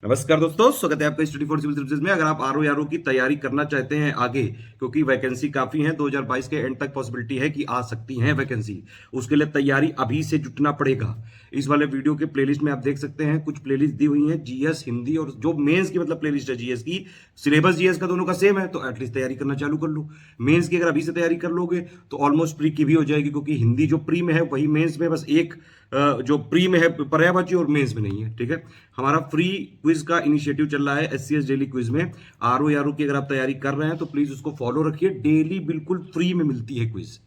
नमस्कार दोस्तों, स्वागत है आपका स्टडी फॉर सिविल सर्विसेज में। अगर आप आरओ यारो की तैयारी करना चाहते हैं आगे, क्योंकि वैकेंसी काफी है, 2022 के एंड तक पॉसिबिलिटी है कि आ सकती है वैकेंसी, उसके लिए तैयारी अभी से जुटना पड़ेगा। इस वाले वीडियो के प्लेलिस्ट में आप देख सकते हैं, कुछ प्लेलिस्ट दी हुई हैं, जीएस हिंदी और जो मेंस की मतलब प्लेलिस्ट है जीएस की, सिलेबस जीएस का दोनों का सेम है, तो एटलीस्ट तैयारी करना चालू कर लो। मेंस की अगर अभी से तैयारी कर लोगे तो ऑलमोस्ट प्री की भी हो जाएगी, क्योंकि हिंदी जो प्री में है वही मेंस में, बस एक जो प्री में है पर्यायवाची और मेंस में नहीं है। ठीक है, हमारा फ्री क्विज का इनिशिएटिव चल रहा है एससीएस डेली क्विज में। आरओ यारो की अगर आप तैयारी कर रहे हैं तो प्लीज उसको फॉलो रखिए, डेली बिल्कुल फ्री में मिलती है क्विज,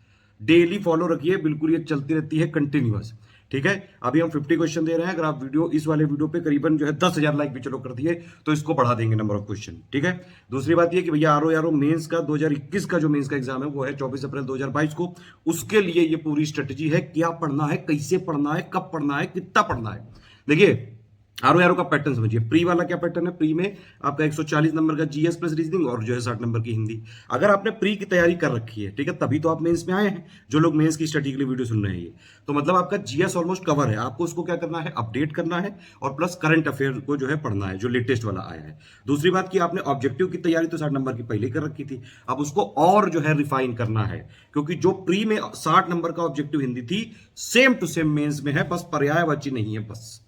डेली फॉलो रखिए, बिल्कुल ये चलती रहती है कंटिन्यूअस। ठीक है, अभी हम 50 क्वेश्चन दे रहे हैं। अगर आप वीडियो इस वाले वीडियो पे करीबन जो है 10,000 लाइक भी चलो कर दिए तो इसको बढ़ा देंगे नंबर ऑफ क्वेश्चन। ठीक है, दूसरी बात ये कि भैया आरओ यारो मेंस का 2021 का जो मेंस का एग्जाम है वो है 24 अप्रैल 2022 को। उसके लिए ये पूरी स्ट्रेटेजी है, क्या पढ़ना है, कैसे पढ़ना है, कब पढ़ना है, कितना पढ़ना है। देखिए, आरओ यारो का पैटर्न समझिए। प्री वाला क्या पैटर्न है, प्री में आपका 140 नंबर का जीएस प्लस रीजनिंग और जो है 60 नंबर की हिंदी। अगर आपने प्री की तैयारी कर रखी है, ठीक है, तभी तो आप मेंस में आए हैं। जो लोग मेंस की स्टडी के लिए वीडियो सुन रहे हैं, ये तो मतलब आपका जीएस ऑलमोस्ट कवर है। आपको उसको क्या करना है, अपडेट करना है, और प्लस करंट अफेयर को जो है पढ़ना है, जो लेटेस्ट वाला आया है। दूसरी बात की आपने ऑब्जेक्टिव की तैयारी तो 60 नंबर की पहले कर रखी थी, अब उसको और जो है रिफाइन करना है, क्योंकि जो प्री में 60 नंबर का ऑब्जेक्टिव हिंदी थी, सेम टू सेम मेंस में है, बस पर्यायवाची नहीं है बस।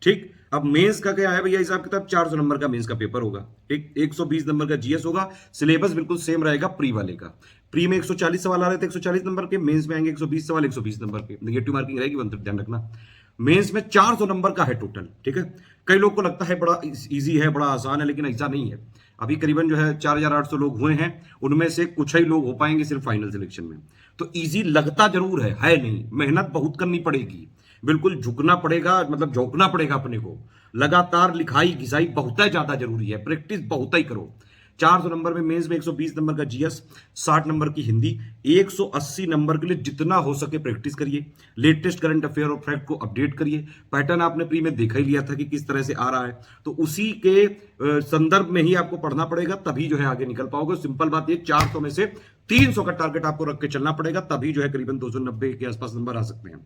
ठीक, अब मेंस का क्या है भैया, हिसाब किताब 400 नंबर का मेंस का पेपर होगा, ठीक, 120 नंबर का जीएस होगा, सिलेबस बिल्कुल सेम रहेगा प्री वाले का। प्री में 140 सवाल आ रहे थे 140 नंबर के, मेंस में आएंगे 120 सवाल 120 नंबर के, नेगेटिव मार्किंग रहेगी, ध्यान रखना। मेंस में 400 नंबर का है टोटल। ठीक है, कई लोग को लगता है बड़ा इजी है, बड़ा आसान है, लेकिन ऐसा नहीं है। अभी करीबन जो है 4800 लोग हुए हैं, उनमें से कुछ ही लोग हो पाएंगे सिर्फ फाइनल सिलेक्शन में। तो इजी लगता जरूर है नहीं, मेहनत बहुत करनी पड़ेगी, बिल्कुल झुकना पड़ेगा, मतलब झोंकना पड़ेगा अपने को। लगातार लिखाई घिसाई बहुत ज्यादा जरूरी है, प्रैक्टिस बहुत ही करो। 400 नंबर में मेंस में 120 नंबर का जीएस, 60 नंबर की हिंदी, 180 नंबर के लिए जितना हो सके प्रैक्टिस करिए, लेटेस्ट करंट अफेयर और फैक्ट को अपडेट करिए। पैटर्न आपने प्री में देखा ही लिया था कि किस तरह से आ रहा है, तो उसी के संदर्भ में ही आपको पढ़ना पड़ेगा, तभी जो है आगे निकल पाओगे। सिंपल बात ये, 400 में से 300 का टारगेट आपको रख के चलना पड़ेगा, तभी जो है करीबन 290 के आसपास नंबर आ सकते हैं।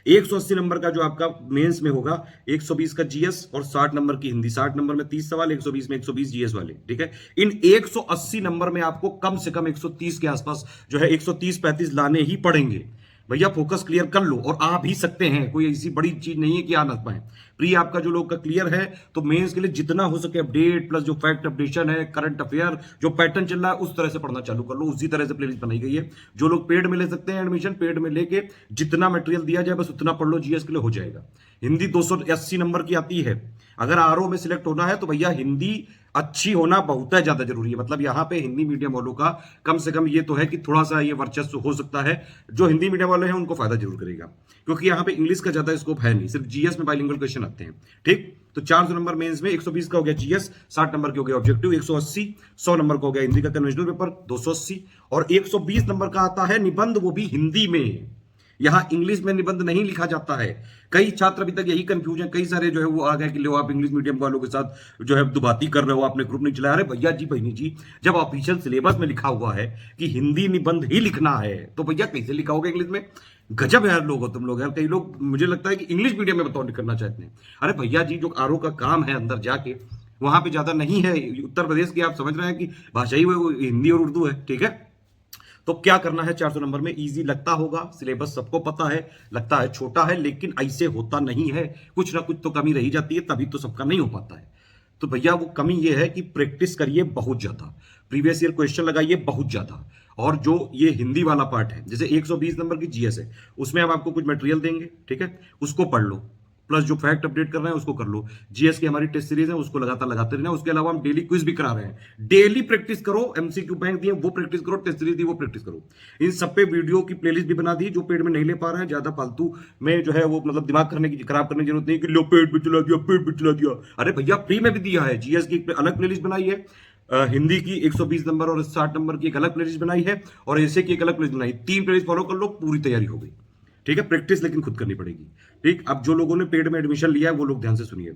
180 नंबर का जो आपका मेंस में होगा, 120 का जीएस और 60 नंबर की हिंदी। 60 नंबर में 30 सवाल, 120 में 120 जीएस वाले। ठीक है, इन 180 नंबर में आपको कम से कम 130 के आसपास जो है 130-35 लाने ही पड़ेंगे। भैया फोकस क्लियर कर लो, और आ भी सकते हैं, कोई ऐसी बड़ी चीज नहीं है कि आ ना पाए। प्री आपका जो लोग का क्लियर है, तो मेंस के लिए जितना हो सके अपडेट, प्लस जो फैक्ट अपडेशन है, करंट अफेयर जो पैटर्न चल रहा है, उस तरह से पढ़ना चालू कर लो। उसी तरह से प्लेलिस्ट बनाई गई है। जो लोग पेड में ले सकते हैं एडमिशन, पेड में लेके जितना मटेरियल दिया जाए बस उतना पढ़ लो, जीएस के लिए हो जाएगा। हिंदी 280 नंबर की आती है। अगर आरओ में सिलेक्ट होना है तो भैया हिंदी अच्छी होना बहुत है ज्यादा जरूरी है। मतलब यहाँ पे हिंदी मीडियम वालों का कम से कम ये तो है कि थोड़ा सा ये वर्चस्व हो सकता है। जो हिंदी मीडियम वाले हैं उनको फायदा जरूर करेगा, क्योंकि यहाँ पे इंग्लिश का ज्यादा स्कोप है नहीं, सिर्फ जीएस में बाइलिंगुअल क्वेश्चन आते हैं। ठीक, तो 400 नंबर मेंस में 120 का हो गया जीएस, 60 नंबर के हो गया ऑब्जेक्टिव, 180, 100 नंबर का हो गया हिंदी का कन्वेंशनल पेपर 280, और 120 नंबर का आता है निबंध, वो भी हिंदी में। यहां इंग्लिश में निबंध नहीं लिखा जाता है। कई छात्र अभी तक यही कंफ्यूजन, कई सारे जो है वो आ गए कि लो आप इंग्लिश मीडियम वालों के साथ जो है दुबाती कर रहे हो, आपने ग्रुप नहीं चलाया। अरे भैया जी, बहनी जी, जब ऑफिशियल सिलेबस में लिखा हुआ है कि हिंदी निबंध ही लिखना है, तो भैया कैसे लिखा होगा इंग्लिश में? गजब यार लोग हो तुम लोग यार। कई लोग मुझे लगता है कि इंग्लिश मीडियम में बताओ करना चाहते हैं। अरे भैया जी, जो आरओ का काम है अंदर जाके, वहां पे ज्यादा नहीं है। उत्तर प्रदेश की आप समझ रहे हैं कि भाषा ही वो हिंदी और उर्दू है। ठीक है, तो क्या करना है 400 नंबर में? इजी लगता होगा, सिलेबस सबको पता है, लगता है छोटा है, लेकिन ऐसे होता नहीं है। कुछ ना कुछ तो कमी रही जाती है, तभी तो सबका नहीं हो पाता है। तो भैया वो कमी ये है कि प्रैक्टिस करिए बहुत ज्यादा, प्रीवियस ईयर क्वेश्चन लगाइए बहुत ज्यादा। और जो ये हिंदी वाला पार्ट है, जैसे 120 नंबर की जीएस है, उसमें हम आपको कुछ मटेरियल देंगे, ठीक है, उसको पढ़ लो, प्लस जो फैक्ट अपडेट कर रहे हैं उसको कर लो। जीएस की हमारी टेस्ट सीरीज है, उसको लगातार लगाते रहना। उसके अलावा हम डेली क्विज भी करा रहे हैं, डेली प्रैक्टिस करो। एमसीक्यू बैंक दिए वो प्रैक्टिस करो, टेस्ट सीरीज दी वो प्रैक्टिस करो। इन सब पे वीडियो की प्लेलिस्ट भी बना दी। जो पेड में नहीं ले पा रहे हैं, ज्यादा फालतू में जो है वो मतलब दिमाग करने की खराब करने की जरूरत नहीं कि लो पेड पे चला दिया, पेड पे चला दिया। अरे भैया फ्री में भी दिया है। जीएस की अलग प्लेलिस्ट बनाई है, हिंदी की 120 नंबर और 60 नंबर की एक अलग प्लेलिस्ट बनाई है, और ऐसे की एक अलग प्लेलिस्ट बनाई। 3 प्लेलिस्ट फॉलो कर लो, पूरी तैयारी हो गई। ठीक है, प्रैक्टिस लेकिन खुद करनी पड़ेगी। ठीक, अब जो लोगों ने पेड में एडमिशन लिया है वो लोग ध्यान से सुनिए।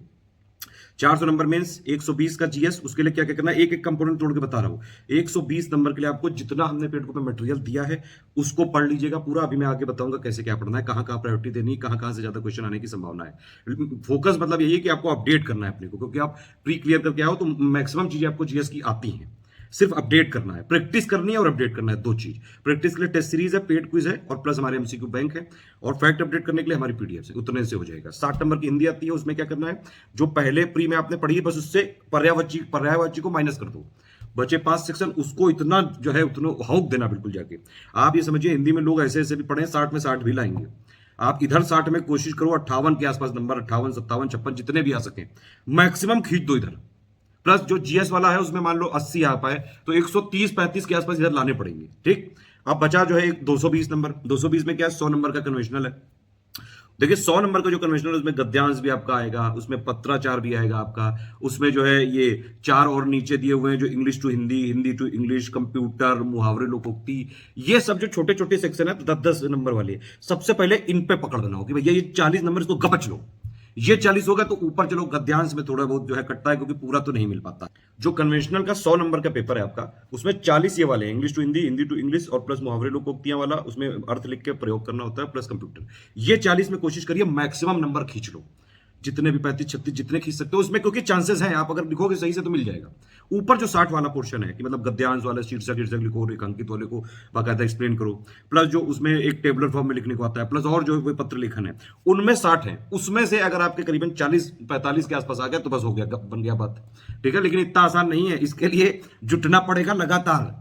400 नंबर मेंस, 120 का जीएस, उसके लिए क्या क्या करना है, एक एक कंपोनेंट तोड़ के बता रहा हूं। 120 नंबर के लिए आपको जितना हमने पेड ग्रुप में मटेरियल दिया है उसको पढ़ लीजिएगा पूरा। अभी मैं आगे बताऊंगा कैसे क्या पढ़ना है, कहां कहां प्रायोरिटी देनी है, कहां कहां से ज्यादा क्वेश्चन आने की संभावना है। फोकस मतलब यही है कि आपको अपडेट करना है अपने को, क्योंकि आप प्री क्लियर करके आओ तो मैक्सिमम चीजें आपको जीएस की आती हैं। सिर्फ अपडेट करना है, प्रैक्टिस करनी है और अपडेट करना है, दो चीज। प्रैक्टिस के लिए टेस्ट सीरीज है, पेड क्विज है, और प्लस हमारे एमसीक्यू बैंक है, और फैक्ट अपडेट करने के लिए हमारी पीडीएफ है। उतने से हो जाएगा। 60 नंबर की हिंदी आती है, उसमें क्या करना है, जो पहले प्री में आपने पढ़ी है बस उससे पर्यायवाची को माइनस कर दो, बचे 5 सेक्शन, उसको इतना जो है उतना हौक देना बिल्कुल जाके। आप ये समझिए हिंदी में लोग ऐसे ऐसे भी पढ़े 60 में 60 भी लाएंगे। आप इधर 60 में कोशिश करो 58 के आसपास नंबर, 58, 57, 56 जितने भी आ सके मैक्सिमम खींच दो इधर। प्लस जो जीएस वाला है उसमें मान लो 80 आ पाए तो 130-35 के आसपास इधर लाने पड़ेंगे। ठीक, अब बचा जो है 220 नंबर। 220 में क्या है, 100 नंबर का कन्वेंशनल है। देखिए 100 नंबर का जो कन्वेंशनल है उसमें गद्यांश भी आपका आएगा, उसमें पत्राचार भी आएगा आपका, उसमें जो है ये 4 और नीचे दिए हुए हैं जो English to Hindi, Hindi to English, computer, मुहावरे, लोकोक्ति, ये सब जो छोटे छोटे सेक्शन है 10-10 नंबर वाले, सबसे पहले इन पे पकड़ देना हो कि भैया ये 40 नंबर इसको गपच लो। ये 40 होगा तो ऊपर चलो गद्यांश में थोड़ा बहुत जो है कटता है क्योंकि पूरा तो नहीं मिल पाता। जो कन्वेंशनल का 100 नंबर का पेपर है आपका, उसमें 40 ये वाले हैं, English to Hindi, Hindi to English, और प्लस मुहावरे, लोकोक्तियां वाला, उसमें अर्थ लिख के प्रयोग करना होता है, प्लस कंप्यूटर। ये 40 में कोशिश करिए मैक्सिमम नंबर खींच लो, जितने भी 35-36 जितने खींच सकते हो उसमें, क्योंकि चांसेस हैं आप अगर लिखोगे सही से तो मिल जाएगा। ऊपर जो 60 वाला पोर्शन है कि मतलब गद्यांश वाला शीर्षक लिखो, रेखांकित वाले को बाकायदा एक्सप्लेन करो, प्लस जो उसमें एक टेबुलर फॉर्म में लिखने को आता है, प्लस और जो वो पत्र लेखन है, उनमें 60 है। उसमें से अगर आपके करीबन 40-45 के आसपास आ गया तो बस हो गया, बन गया बात। ठीक है, लेकिन इतना आसान नहीं है, इसके लिए जुटना पड़ेगा लगातार।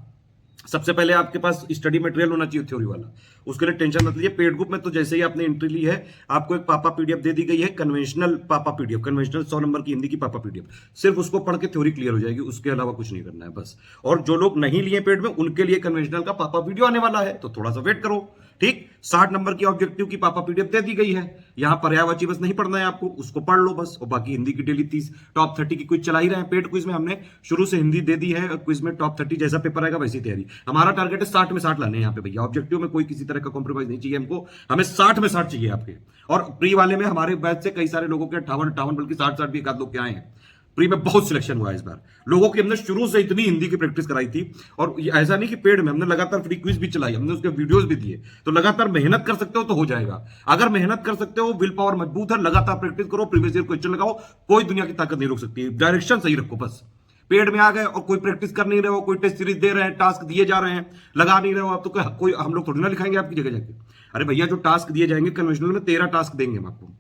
सबसे पहले आपके पास स्टडी मटेरियल होना चाहिए थ्योरी वाला, उसके लिए टेंशन मत लीजिए। पेड ग्रुप में तो जैसे ही आपने एंट्री ली है आपको एक पापा पीडीएफ दे दी गई है, कन्वेंशनल पापा पीडीएफ, कन्वेंशनल 100 नंबर की हिंदी की पापा पीडीएफ, सिर्फ उसको पढ़ के थ्योरी क्लियर हो जाएगी, उसके अलावा कुछ नहीं करना है बस। और जो लोग नहीं लिए पेड में उनके लिए कन्वेंशनल का पापा वीडियो आने वाला है, तो थोड़ा सा वेट करो। ठीक, 60 नंबर की ऑब्जेक्टिव की पापा पीडीएफ दे दी गई है, यहां पर्यायवाची बस नहीं पढ़ना है आपको, उसको पढ़ लो बस। और बाकी हिंदी की डेली 30 टॉप 30 की क्विज चला ही रहे हैं। पेड क्विज में हमने शुरू से हिंदी दे दी है, और क्विज में टॉप 30 जैसा पेपर आएगा वैसी तैयारी। हमारा टारगेट है 60 में 60 लाने हैं यहाँ पे भैया। ऑब्जेक्टिव में कोई किसी तरह का कॉम्प्रोमाइज नहीं चाहिए हमको, हमें 60 में 60 चाहिए आपके। और प्री वाले में हमारे बैच से कई सारे लोगों के 58 बल्कि 60 भी एक आध लोग के आए हैं। प्री में बहुत सिलेक्शन हुआ है इस बार लोगों की। हमने शुरू से इतनी हिंदी की प्रैक्टिस कराई थी, और ऐसा नहीं कि पेड में, हमने लगातार फ्री क्विज भी चलाई, हमने उसके वीडियोस भी दिए। तो लगातार मेहनत कर सकते हो तो हो जाएगा। अगर मेहनत कर सकते हो, विल पावर मजबूत है, लगातार प्रैक्टिस करो, प्रीवियस ईयर क्वेश्चन लगाओ, कोई दुनिया की ताकत नहीं रोक सकती। डायरेक्शन सही रखो बस। पेड में आ गए और कोई प्रैक्टिस कर नहीं रहे हो, कोई टेस्ट सीरीज दे रहे हैं, टास्क दिए जा रहे हैं, लगा नहीं रहे हो आप, तो कोई हम लोग थोड़ी ना लिखाएंगे आपकी जगह जाके। अरे भैया जो टास्क दिए जाएंगे कन्वेंशनल में 13 टास्क देंगे हम आपको,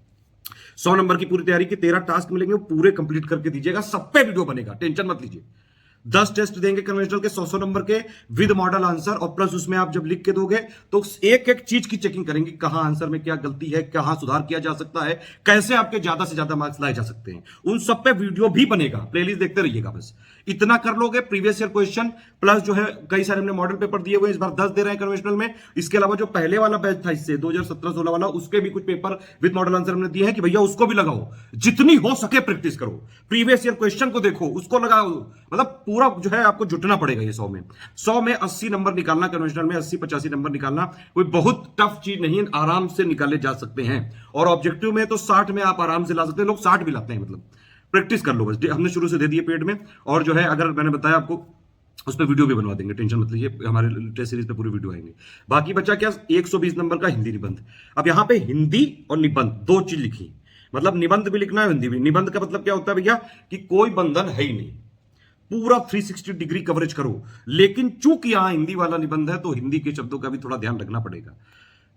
100 नंबर की पूरी तैयारी की 13 टास्क मिलेंगे, वो पूरे कंप्लीट करके दीजिएगा, सब पे वीडियो बनेगा, टेंशन मत लीजिए। 10 टेस्ट देंगे कन्वेंशनल के 100 नंबर के विद मॉडल आंसर, और प्लस उसमें आप जब लिख के दोगे तो एक एक चीज की चेकिंग करेंगे, कहां आंसर में क्या गलती है, कहां सुधार किया जा सकता है, कैसे आपके ज्यादा से ज्यादा मार्क्स लाए जा सकते हैं, उन सब पे वीडियो भी बनेगा। प्लेलिस्ट देखते रहिएगा बस, इतना कर लोगे। प्रीवियस ईयर क्वेश्चन प्लस जो है कई सारे हमने मॉडल पेपर दिए हुए, इस बार 10 दे रहे हैं कन्वेंशनल में। इसके अलावा जो पहले वाला बैच था इससे 2017-16 वाला, उसके भी कुछ पेपर विद मॉडल आंसर हमने दिए हैं कि भैया उसको भी लगाओ, जितनी हो सके प्रैक्टिस करो, प्रीवियस ईयर क्वेश्चन को देखो, उसको लगाओ, मतलब पूरा जो है आपको जुटना पड़ेगा। ये 100 में 80 नंबर निकालना, कन्वेंशनल में 80-85 नंबर निकालना कोई बहुत टफ चीज नहीं है, आराम से निकाले जा सकते हैं। और ऑब्जेक्टिव में तो 60 में आप आराम से ला सकते हैं, लोग 60 भी लाते हैं। मतलब प्रैक्टिस कर लो बस, हमने शुरू से दे दिए पेड में। और जो है अगर मैंने बताया आपको उस पर वीडियो भी बनवा देंगे, टेंशन मत लीजिए, हमारे टेस्ट सीरीज पे पूरी वीडियो आएंगे। बाकी बचा क्या, 120 नंबर का हिंदी निबंध। अब यहां पे हिंदी और निबंध दो चीज लिखी, मतलब निबंध भी लिखना है हिंदी भी। निबंध का मतलब क्या होता है भैया कि कोई बंधन है ही नहीं, पूरा 360 डिग्री कवरेज करो। लेकिन चूंकि यहां हिंदी वाला निबंध है तो हिंदी के शब्दों का भी थोड़ा ध्यान रखना पड़ेगा।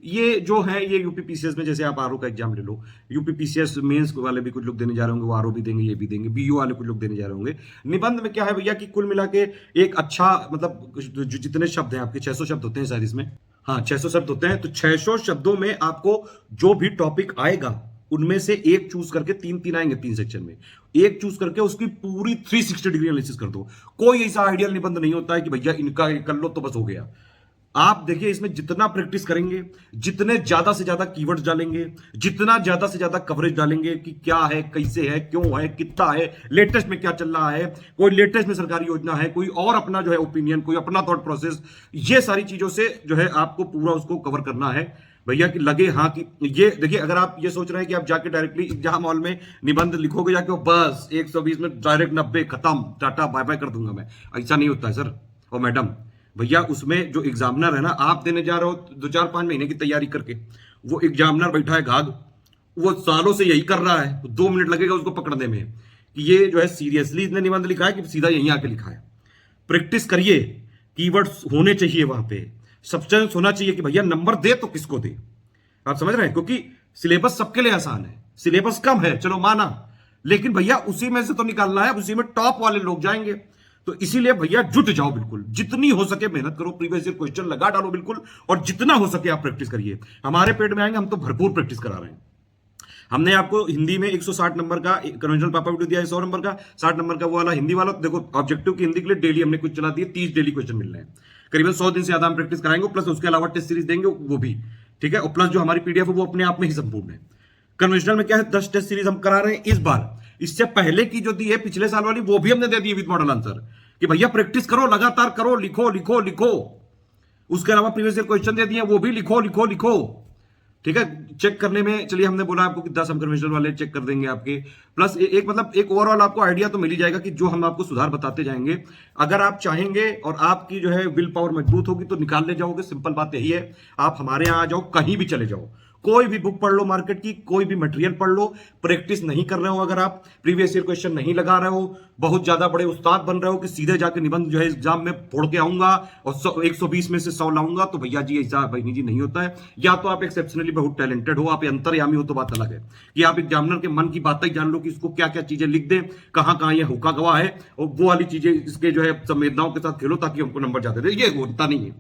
ये जो है ये यूपीपीसीएस में, जैसे आप आरओ का एग्जाम ले लो, यूपीपीसीएस मेंस वाले भी कुछ लोग देने जा रहे होंगे, वो आरओ भी देंगे, ये भी देंगे, बीयू वाले कुछ लोग देने जा रहे होंगे। निबंध में क्या है भैया कि कुल मिला के एक अच्छा, मतलब जितने शब्द हैं आपके 600 शब्द होते हैं शायद इसमें, हाँ 600 शब्द होते हैं, तो 600 शब्दों में आपको जो भी टॉपिक आएगा उनमें से एक चूज करके, 3-3 आएंगे 3 सेक्शन में, एक चूज करके उसकी पूरी 360 डिग्री एनालिसिस कर दो। कोई ऐसा आइडियल निबंध नहीं होता है कि भैया इनका कर लो तो बस हो गया। आप देखिए इसमें जितना प्रैक्टिस करेंगे, जितने ज्यादा से ज्यादा कीवर्ड्स डालेंगे, जितना ज्यादा से ज्यादा कवरेज डालेंगे कि क्या है, कैसे है, क्यों है, कितना है, लेटेस्ट में क्या चल रहा है, कोई लेटेस्ट में सरकारी योजना है, कोई और अपना जो है ओपिनियन, कोई अपना थॉट प्रोसेस, ये सारी चीजों से जो है आपको पूरा उसको कवर करना है। भैया कि लगे हाँ कि ये देखिए, अगर आप ये सोच रहे हैं कि आप जाके डायरेक्टली एग्जाम हॉल में निबंध लिखोगे जाके बस 120 में डायरेक्ट 90 खत्म टाटा बाय बाय कर दूंगा मैं, ऐसा नहीं होता है सर और मैडम। भैया उसमें जो एग्जामिनर है ना, आप देने जा रहे हो 2-4-5 महीने की तैयारी करके, वो एग्जामिनर बैठा है घाघ, वो सालों से यही कर रहा है, 2 मिनट लगेगा उसको पकड़ने में कि ये जो है सीरियसली इसने निबंध लिखा है कि सीधा यहीं आके लिखा है। प्रैक्टिस करिए, कीवर्ड्स होने चाहिए वहां पे, सब्सटेंस होना चाहिए कि भैया नंबर दे तो किसको दे। आप समझ रहे हैं, क्योंकि सिलेबस सबके लिए आसान है, सिलेबस कम है चलो माना, लेकिन भैया उसी में से तो निकालना है, उसी में टॉप वाले लोग जाएंगे। तो इसीलिए भैया जुट जाओ, बिल्कुल जितनी हो सके मेहनत करो, प्रीवियस ईयर क्वेश्चन लगा डालो बिल्कुल, और जितना हो सके आप प्रैक्टिस करिए। हमारे पेट में आएंगे, हम तो भरपूर प्रैक्टिस करा रहे हैं। हमने आपको हिंदी में 160 नंबर का कन्वेंशनल पेपर वीडियो दिया है, 100 नंबर का, 60 नंबर का वो वाला हिंदी वाला। देखो ऑब्जेक्टिव की हिंदी के लिए डेली हमने कुछ चला दिए, 30 डेली क्वेश्चन मिल रहे हैं, करीबन 100 दिन से ज्यादा हम प्रैक्टिस कराएंगे, प्लस उसके अलावा टेस्ट सीरीज देंगे वो भी, ठीक है। और प्लस जो हमारी पीडीएफ है वो अपने आप में ही संपूर्ण है। कन्वेंशनल में क्या है, 10 टेस्ट सीरीज हम करा रहे हैं इस बार, इससे पहले की जो दी है पिछले साल वाली वो भी हमने दे दी विद मॉडल आंसर, कि भैया प्रैक्टिस करो, लगातार करो, लिखो लिखो लिखो। उसके अलावा प्रीवियस ईयर क्वेश्चन दे दिए, वो भी लिखो लिखो लिखो, ठीक है। चेक करने में चलिए हमने बोला आपको कि 10 हम कन्वेंशनल वाले चेक कर देंगे आपके, प्लस एक मतलब एक ओवरऑल आपको आइडिया तो मिल ही जाएगा कि जो हम आपको सुधार बताते जाएंगे। अगर आप चाहेंगे और आपकी जो है विल पावर मजबूत होगी तो निकाल ले जाओगे, सिंपल बात यही है। आप हमारे यहाँ आ जाओ, कहीं भी चले जाओ, कोई भी बुक पढ़ लो मार्केट की, कोई भी मटेरियल पढ़ लो, प्रैक्टिस नहीं कर रहे हो, अगर आप प्रीवियस ईयर क्वेश्चन नहीं लगा रहे हो, बहुत ज्यादा बड़े उस्ताद बन रहे हो कि सीधे जाके निबंध जो है एग्जाम में फोड़ के आऊंगा और 120 में से 100 लाऊंगा, तो भैया जी ऐसा भाई जी नहीं होता है। या तो आप एक्सेप्शनली बहुत टैलेंटेड हो, आप अंतर्यामी हो, तो बात अलग है कि आप एग्जामिनर के मन की बातें जान लो कि इसको क्या क्या चीजें लिख दें, कहां कहां ये हुक्का गवाह है, और वो वाली चीजें इसके जो है संवेदनाओं के साथ खेलो ताकि हमको नंबर ज्यादा दे। ये होता नहीं है,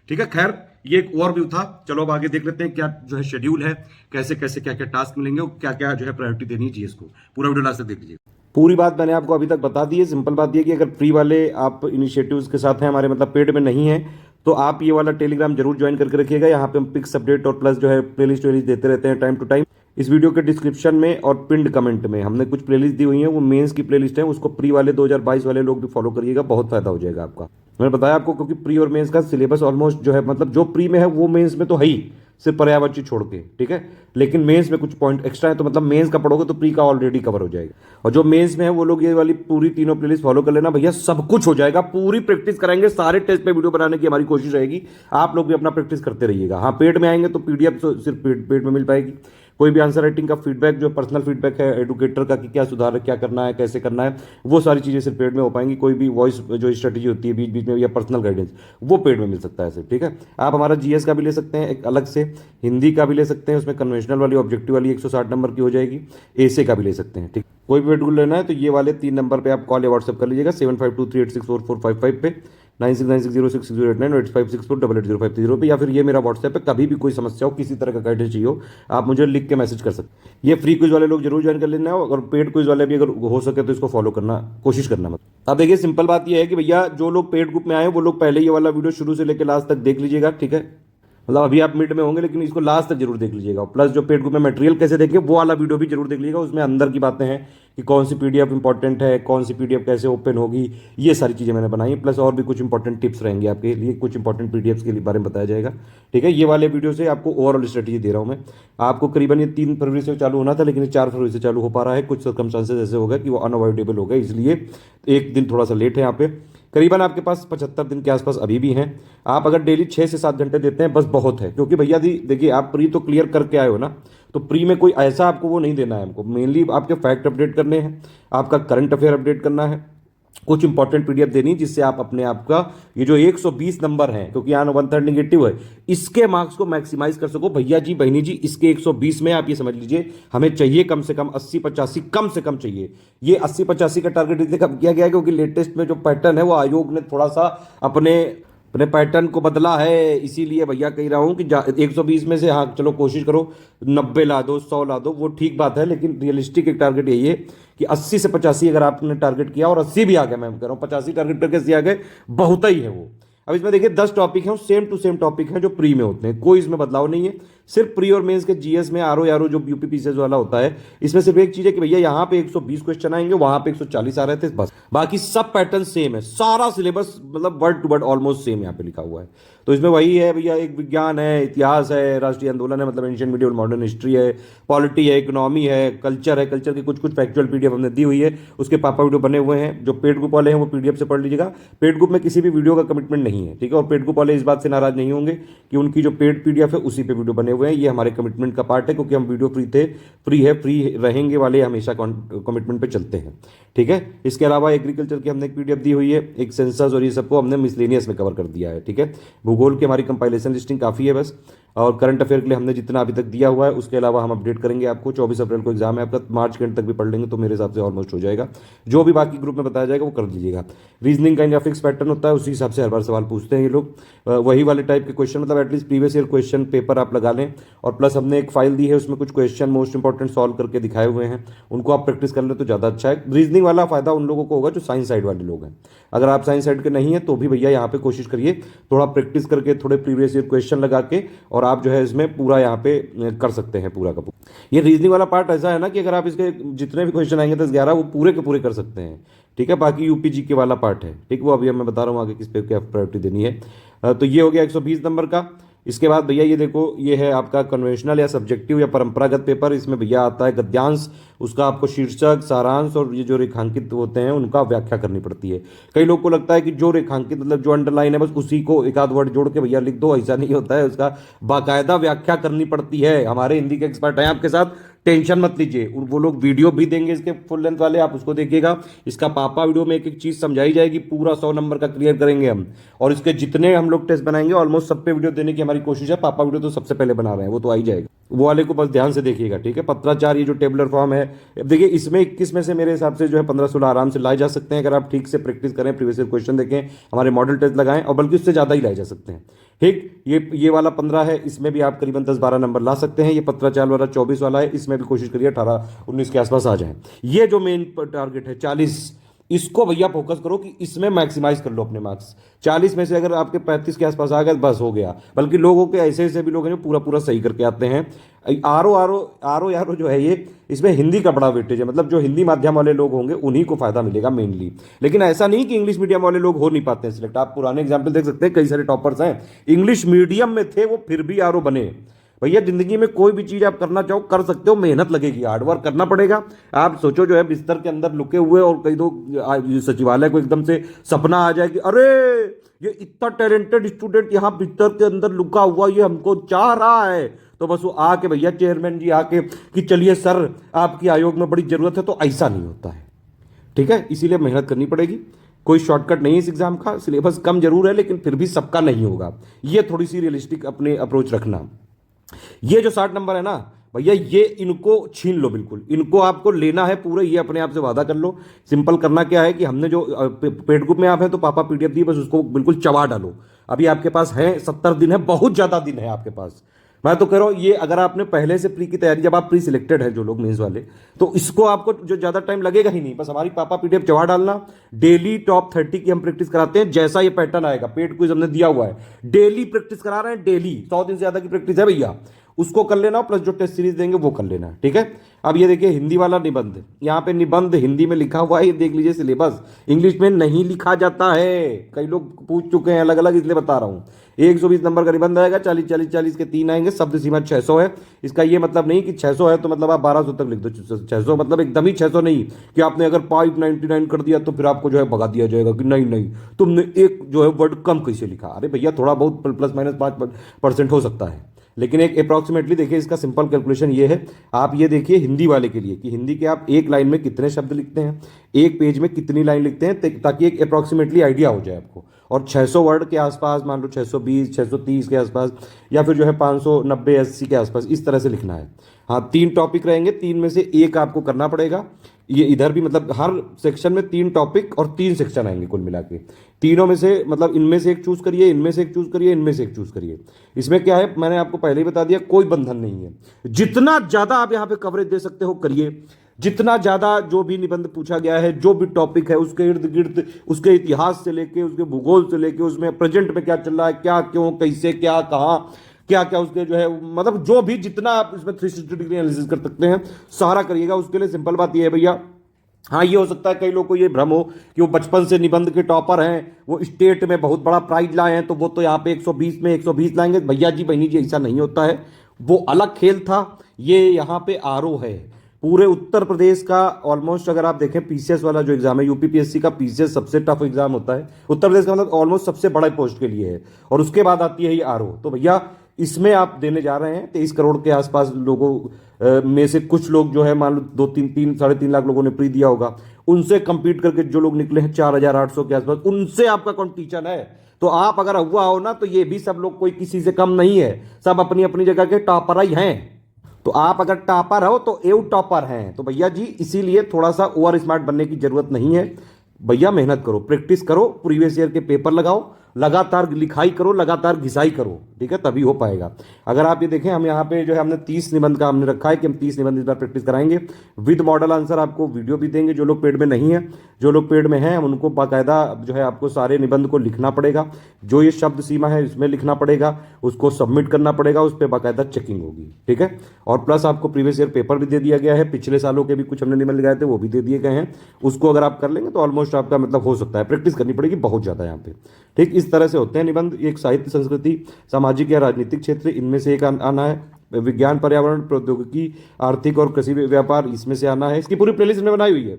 ठीक है। खैर ये एक ओवरव्यू था, चलो अब आगे देख लेते हैं क्या जो है शेड्यूल है, कैसे कैसे क्या क्या टास्क मिलेंगे और क्या क्या जो है प्रायोरिटी देनी है जीएस को। पूरा वीडियो लास्ट तक देख लीजिए। पूरी बात मैंने आपको अभी तक बता दी है। सिंपल बात ये कि अगर फ्री वाले आप इनिशिएटिव्स के साथ हैं, हमारे मतलब पेड में नहीं है, तो आप ये वाला टेलीग्राम जरूर ज्वाइन करके रखिएगा। यहाँ पे हम पिक्स अपडेट और प्लस जो है प्लेलिस्ट वेलिस्ट देते रहते हैं टाइम टू टाइम। इस वीडियो के डिस्क्रिप्शन में और पिंड कमेंट में हमने कुछ प्लेलिस्ट दी हुई है, वो मेंस की प्लेलिस्ट है, उसको प्री वाले 2022 वाले लोग भी फॉलो करिएगा, बहुत फायदा हो जाएगा आपका। मैंने बताया आपको, क्योंकि प्री और मेंस का सिलेबस ऑलमोस्ट जो है मतलब जो प्री में है वो मेंस में तो है ही, सिर्फ पर्यावरण छोड़ के, ठीक है। लेकिन मेंस में कुछ पॉइंट एक्स्ट्रा है, तो मतलब मेंस का पढ़ोगे तो प्री का ऑलरेडी कवर हो जाएगा। और जो मेंस में है वो लोग ये वाली पूरी तीनों प्लेलिस्ट फॉलो कर लेना भैया, सब कुछ हो जाएगा। पूरी प्रैक्टिस कराएंगे, सारे टेस्ट पे वीडियो बनाने की हमारी कोशिश रहेगी। आप लोग भी अपना प्रैक्टिस करते रहिएगा। हाँ, पेड में आएंगे तो पीडीएफ तो सिर्फ पेड में मिल पाएगी। कोई भी आंसर राइटिंग का फीडबैक, जो पर्सनल फीडबैक है एडुकेटर का कि क्या सुधार है, क्या करना है, कैसे करना है, वो सारी चीज़ें सिर्फ पेड में हो पाएंगी। कोई भी वॉइस जो स्ट्रेटेजी होती है बीच बीच में या पर्सनल गाइडेंस, वो पेड में मिल सकता है सिर्फ, ठीक है। आप हमारा जीएस का भी ले सकते हैं एक अलग से, हिंदी का भी ले सकते हैं, उसमें कन्वेंशनल वाली ऑब्जेक्टिव वाली 160 नंबर की हो जाएगी, एसे का भी ले सकते हैं, ठीक। कोई भी शेड्यूल लेना है तो ये वाले 3 नंबर पर आप कॉल या व्हाट्सएप कर लीजिएगा, 7523864455 पे, 9696066089 और 8564880530 पे, या फिर ये मेरा व्हाट्सएप है। कभी भी कोई समस्या हो, किसी तरह का गाइडेंस चाहिए हो, आप मुझे लिख के मैसेज कर सकते हैं। ये फ्री क्विज वाले लोग जरूर ज्वाइन कर लेना है, और पेड क्विज वाले भी अगर हो सके तो इसको फॉलो करना कोशिश करना मत। अब देखिए सिंपल बात ये है कि भैया जो लोग पेड ग्रुप में आए वो लोग पहले ये वाला वीडियो शुरू से लेकर लास्ट तक देख लीजिएगा, ठीक है। मतलब अभी आप मिड में होंगे लेकिन इसको लास्ट तक जरूर देख लीजिएगा। प्लस जो पेड ग्रुप में मटेरियल कैसे देखें वो वाला वीडियो भी जरूर देख लीजिएगा, उसमें अंदर की बातें हैं कि कौन सी पीडीएफ इंपॉर्टेंट है, कौन सी पीडीएफ कैसे ओपन होगी, ये सारी चीज़ें मैंने बनाई। प्लस और भी कुछ इंपॉर्टेंट टिप्स रहेंगे आपके लिए, कुछ इंपॉर्टेंट पीडीएफ के बारे में बताया जाएगा, ठीक है। ये वाले वीडियो से आपको ओवरऑल स्ट्रेटेजी दे रहा हूँ मैं आपको। करीबन ये 3 फरवरी से चालू होना था, लेकिन ये 4 फरवरी से चालू हो पा रहा है। कुछ सर्कमस्टांसेस ऐसे हो गए कि वो अनअवॉइडेबल हो गए, इसलिए एक दिन थोड़ा सा लेट है यहाँ पे। करीबन आपके पास 75 दिन के आसपास अभी भी हैं। आप अगर डेली 6 से 7 घंटे देते हैं बस बहुत है, क्योंकि भैया दी देखिए आप प्री तो क्लियर करके आए हो ना, तो प्री में कोई ऐसा आपको वो नहीं देना है। हमको मेनली आपके फैक्ट अपडेट करने हैं, आपका करंट अफेयर अपडेट करना है, कुछ इंपॉर्टेंट पीडीएफ देनी जिससे आप अपने आप का ये जो 120 नंबर हैं, क्योंकि यहाँ 1/3 निगेटिव है, इसके मार्क्स को मैक्सिमाइज कर सको। भैया जी बहनी जी इसके 120 में आप ये समझ लीजिए हमें चाहिए कम से कम 80-85 कम से कम चाहिए। ये 80-85 का टारगेट इसलिए कम किया गया है क्योंकि लेटेस्ट में जो पैटर्न है वो आयोग ने थोड़ा सा अपने पैटर्न को बदला है, इसीलिए भैया कह रहा हूँ कि 120 में से हाँ चलो कोशिश करो 90 ला दो, 100 ला दो, वो ठीक बात है, लेकिन रियलिस्टिक एक टारगेट यही है कि 80 से 85 अगर आपने टारगेट किया, और 80 भी आ गया, मैं कह रहा हूँ 85 टारगेट करके 80 आ गए, बहुत ही है वो। अब इसमें देखिए 10 टॉपिक हैं, सेम टू सेम टॉपिक हैं जो प्री में होते हैं, कोई इसमें बदलाव नहीं है। सिर्फ प्री और मेंस के जीएस में आरओ जो यूपी पीसीएस वाला होता है, इसमें सिर्फ एक चीज है कि भैया यहाँ पे 120 क्वेश्चन आएंगे, वहां पे 140 आ रहे थे बस, बाकी सब पैटर्न सेम है, सारा सिलेबस मतलब word to word almost same यहाँ पे लिखा हुआ है। तो इसमें वही है भैया, एक विज्ञान है, इतिहास है, राष्ट्रीय आंदोलन है मतलब एंशिएंट मीडियल मॉडर्न हिस्ट्री है, पॉलिटी है, इकोनॉमी है, कल्चर है, कल्चर की कुछ कुछ फैक्चुअल पीडीएफ हमने दी हुई है, उसके पापा वीडियो बने हुए हैं। जो पेड ग्रुप वाले हैं वो पीडीएफ से पढ़ लीजिएगा, पेड ग्रुप में किसी भी वीडियो का कमिटमेंट नहीं है, ठीक है। और पेड ग्रुप वाले इस बात से नाराज नहीं होंगे कि उनकी जो पेड पीडीएफ है उसी पे वीडियो बने हुए हैं, ये हमारे कमिटमेंट का पार्ट है, क्योंकि हम वीडियो फ्री रहेंगे वाले हमेशा कमिटमेंट पे चलते हैं, ठीक है। इसके अलावा एग्रीकल्चर की हमने एक पीडीएफ दी हुई है, एक सेंसस और ये सबको हमने मिसलेनियस में कवर कर दिया है, ठीक है। भूगोल की हमारी कंपाइलेशन लिस्टिंग काफ़ी है बस, और करंट अफेयर के लिए हमने जितना अभी तक दिया हुआ है उसके अलावा हम अपडेट करेंगे आपको। 24 अप्रैल को एग्जाम है आपका, मार्च के एंड तक भी पढ़ लेंगे तो मेरे हिसाब से ऑलमोस्ट हो जाएगा। जो भी बाकी ग्रुप में बताया जाएगा वो कर लीजिएगा। रीजनिंग का इनका फिक्स पैटर्न होता है, उसी हिसाब से हर बार सवाल पूछते हैं ये लोग, वही वाले टाइप के क्वेश्चन, मतलब at least previous year question paper आप लगा लें। और प्लस हमने एक फाइल दी है, उसमें कुछ क्वेश्चन मोस्ट इंपॉर्टेंट सॉल्व करके दिखाए हुए हैं, उनको आप प्रैक्टिस कर लें तो ज़्यादा अच्छा है। रीजनिंग वाला फायदा उन लोगों को होगा जो साइंस साइड वाले लोग हैं। अगर आप साइंस साइड के नहीं है तो भी भैया यहाँ पे कोशिश करिए थोड़ा प्रैक्टिस करके, थोड़े प्रीवियस ईयर क्वेश्चन लगा के, और आप जो है इसमें पूरा यहाँ पे कर सकते हैं पूरा का पूरा। ये रीजनिंग वाला पार्ट ऐसा है ना कि अगर आप इसके जितने भी क्वेश्चन आएंगे 10-11 वो पूरे के पूरे कर सकते हैं, ठीक है। बाकी यूपीजी के वाला पार्ट है, ठीक, वो अभी मैं बता रहा हूँ आगे किस पे क्या प्रायोरिटी देनी है। तो ये हो गया 120 नंबर का। इसके बाद भैया ये देखो, ये है आपका कन्वेंशनल या सब्जेक्टिव या परंपरागत पेपर। इसमें भैया आता है गद्यांश, उसका आपको शीर्षक, सारांश और ये जो रेखांकित होते हैं उनका व्याख्या करनी पड़ती है। कई लोग को लगता है कि जो रेखांकित मतलब जो अंडरलाइन है बस उसी को एक आध वर्ड जोड़ के भैया लिख दो, ऐसा नहीं होता है, उसका बाकायदा व्याख्या करनी पड़ती है। हमारे हिंदी के एक्सपर्ट हैं आपके साथ, टेंशन मत लीजिए, वो लोग वीडियो भी देंगे इसके फुल लेंथ वाले, आप उसको देखिएगा। इसका पापा वीडियो में एक एक चीज समझाई जाएगी, पूरा 100 नंबर का क्लियर करेंगे हम। और इसके जितने हम लोग टेस्ट बनाएंगे ऑलमोस्ट सब पे वीडियो देने की हमारी कोशिश है। पापा वीडियो तो सबसे पहले बना रहे हैं, वो तो आ ही जाएगा, वो वाले को बस ध्यान से देखिएगा, ठीक है। पत्राचार ये जो टेबलर फॉर्म है, देखिए इसमें 21 में से मेरे हिसाब से जो है 15-16 आराम से लाए जा सकते हैं, अगर आप ठीक से प्रैक्टिस करें, प्रीवियस ईयर क्वेश्चन देखें, हमारे मॉडल टेस्ट लगाएं, और बल्कि उससे ज़्यादा ही लाए जा सकते हैं, ठीक। ये वाला 15 है, इसमें भी आप करीबन 10-12 नंबर ला सकते हैं। ये पत्राचार वाला 24 वाला है, इसमें भी कोशिश करिए 18-19 के आसपास आ जाए। ये जो मेन टारगेट है 40, इसको भैया फोकस करो कि इसमें मैक्सिमाइज कर लो अपने मार्क्स। 40 में से अगर आपके 35 के आसपास आ गए बस हो गया। बल्कि लोगों के ऐसे ऐसे भी लोग हैं जो पूरा पूरा सही करके आते हैं। आरो जो है ये, इसमें हिंदी का बड़ा वेटेज है, मतलब जो हिंदी माध्यम वाले लोग होंगे उन्हीं को फायदा मिलेगा मेनली। लेकिन ऐसा नहीं कि इंग्लिश मीडियम वाले लोग हो नहीं पाते हैं सिलेक्ट। आप पुराने एग्जाम्पल देख सकते हैं, कई सारे टॉपर्स हैं इंग्लिश मीडियम में थे, वो फिर भी आरो बने। भैया जिंदगी में कोई भी चीज आप करना चाहो कर सकते हो, मेहनत लगेगी, हार्डवर्क करना पड़ेगा। आप सोचो जो है बिस्तर के अंदर लुके हुए और कई दो सचिवालय को एकदम से सपना आ जाए कि अरे ये इतना टैलेंटेड स्टूडेंट यहाँ बिस्तर के अंदर लुका हुआ, ये हमको चाह रहा है, तो बस वो आके भैया चेयरमैन जी आके कि चलिए सर आपकी आयोग में बड़ी जरूरत है, तो ऐसा नहीं होता है, ठीक है। इसीलिए मेहनत करनी पड़ेगी, कोई शॉर्टकट नहीं है इस एग्जाम का। सिलेबस कम जरूर है लेकिन फिर भी सबका नहीं होगा, ये थोड़ी सी रियलिस्टिक अपने अप्रोच रखना। ये जो 60 नंबर है ना भैया, ये इनको छीन लो बिल्कुल, इनको आपको लेना है पूरे, ये अपने आप से वादा कर लो। सिंपल करना क्या है कि हमने जो पेड ग्रुप में आप हैं तो पापा पीडीएफ दी, बस उसको बिल्कुल चबा डालो। अभी आपके पास है 70 दिन है, बहुत ज्यादा दिन है आपके पास। मैं तो कह रहा हूं ये अगर आपने पहले से प्री की तैयारी, जब आप प्री सिलेक्टेड है जो लोग मेंस वाले, तो इसको आपको जो ज्यादा टाइम लगेगा ही नहीं, बस हमारी पापा पीडीएफ चढ़ा डालना। डेली टॉप 30 की हम प्रैक्टिस कराते हैं, जैसा ये पैटर्न आएगा, पेड क्विज हमने दिया हुआ है, डेली प्रैक्टिस करा रहे हैं, डेली 100 दिन से ज्यादा की प्रैक्टिस है भैया, उसको कर लेना, प्लस जो टेस्ट सीरीज देंगे वो कर लेना, ठीक है। अब ये देखिए हिंदी वाला निबंध, यहाँ पे निबंध हिंदी में लिखा हुआ है, ये देख लीजिए सिलेबस, इंग्लिश में नहीं लिखा जाता है। कई लोग पूछ चुके हैं अलग अलग, इसलिए बता रहा हूँ। 120 नंबर का निबंध आएगा, 40-40-40 के 3 आएंगे, शब्द सीमा 600 है। इसका ये मतलब नहीं कि 600 है तो मतलब आप 1200 तक लिख दो, 600 मतलब एकदम ही 600 नहीं कि आपने अगर 599 कर दिया तो फिर आपको जो है भगा दिया जाएगा कि नहीं नहीं तुमने एक जो है वर्ड कम कैसे लिखा। अरे भैया थोड़ा बहुत प्लस माइनस 5% हो सकता है, लेकिन एक अप्रॉक्सीमेटली देखिए, इसका सिंपल कैलकुलेशन ये है। आप ये देखिए हिंदी वाले के लिए कि हिंदी के आप एक लाइन में कितने शब्द लिखते हैं, एक पेज में कितनी लाइन लिखते हैं, ताकि एक अप्रॉक्सीमेटली आइडिया हो जाए आपको। और 600 वर्ड के आसपास, मान लो 620 630 के आसपास, या फिर जो है 590-80 के आसपास, इस तरह से लिखना है। हाँ 3 टॉपिक रहेंगे, 3 में से एक आपको करना पड़ेगा। ये इधर भी मतलब हर सेक्शन में 3 टॉपिक और 3 सेक्शन आएंगे कुल मिला के। तीनों में से मतलब इनमें से एक चूज करिए, इनमें से एक चूज करिए, इनमें से एक चूज करिए। इसमें क्या है, मैंने आपको पहले ही बता दिया, कोई बंधन नहीं है। जितना ज्यादा आप यहाँ पे कवरेज दे सकते हो करिए, जितना ज्यादा जो भी निबंध पूछा गया है, जो भी टॉपिक है, उसके इर्द गिर्द, उसके इतिहास से लेके, उसके भूगोल से लेके, उसमें प्रेजेंट में क्या चल रहा है, क्या क्यों कैसे क्या कहाँ, क्या क्या उसके जो है, मतलब जो भी जितना आप इसमें 360 डिग्री एनालिसिस कर सकते हैं सारा करिएगा। उसके लिए सिंपल बात यह है भैया, हाँ ये हो सकता है कई लोग को ये भ्रम हो कि वो बचपन से निबंध के टॉपर हैं, वो स्टेट में बहुत बड़ा प्राइज लाए हैं, तो वो तो यहाँ पे 120 में 120 लाएंगे। भैया जी बहनी जी ऐसा नहीं होता है, वो अलग खेल था, ये यहाँ पे आरओ है। पूरे उत्तर प्रदेश का ऑलमोस्ट अगर आप देखें पीसीएस वाला जो एग्जाम है, यूपीपीएससी का पीसीएस सबसे टफ एग्जाम होता है उत्तर प्रदेश का, मतलब ऑलमोस्ट सबसे बड़ा पोस्ट के लिए है, और उसके बाद आती है ये आरओ। तो भैया इसमें आप देने जा रहे हैं 23 करोड़ के आसपास लोगों में से कुछ लोग जो है, मान लो 2-3-3-3.5 लाख लोगों ने प्री दिया होगा, उनसे कंपीट करके जो लोग निकले हैं 4,800 के आसपास, उनसे आपका कंपटीशन है। तो आप अगर हुआ हो ना, तो ये भी सब लोग कोई किसी से कम नहीं है, सब अपनी अपनी जगह के टॉपर ही हैं। तो आप अगर टॉपर हो तो एव टॉपर हैं। तो भैया जी इसीलिए थोड़ा सा ओवर स्मार्ट बनने की जरूरत नहीं है भैया, मेहनत करो, प्रैक्टिस करो, प्रीवियस ईयर के पेपर लगाओ, लगातार लिखाई करो, लगातार घिसाई करो, ठीक है, तभी हो पाएगा। अगर आप ये देखें, हम यहाँ पे जो है हमने 30 निबंध का हमने रखा है कि हम 30 निबंध इस बार प्रैक्टिस कराएंगे विद मॉडल आंसर। आपको वीडियो भी देंगे, जो लोग पेड में नहीं है, जो लोग पेड में हैं हम उनको बाकायदा जो है आपको सारे निबंध को लिखना पड़ेगा, जो ये शब्द सीमा है इसमें लिखना पड़ेगा, उसको सबमिट करना पड़ेगा, उस पर बाकायदा चेकिंग होगी, ठीक है। और प्लस आपको प्रीवियस ईयर पेपर भी दे दिया गया है, पिछले सालों के भी कुछ हमने निबंध लगाए थे वो भी दे दिए गए हैं। उसको अगर आप कर लेंगे तो ऑलमोस्ट आपका मतलब हो सकता है, प्रैक्टिस करनी पड़ेगी बहुत ज़्यादा यहाँ पे, ठीक। इस तरह से होते हैं निबंध। एक साहित्य, संस्कृति, सामाजिक या राजनीतिक क्षेत्र, इनमें से एक आना है। विज्ञान, पर्यावरण, प्रौद्योगिकी, आर्थिक और कृषि व्यापार, इसमें से आना है। इसकी पूरी प्लेलिस्ट में बनाई हुई है,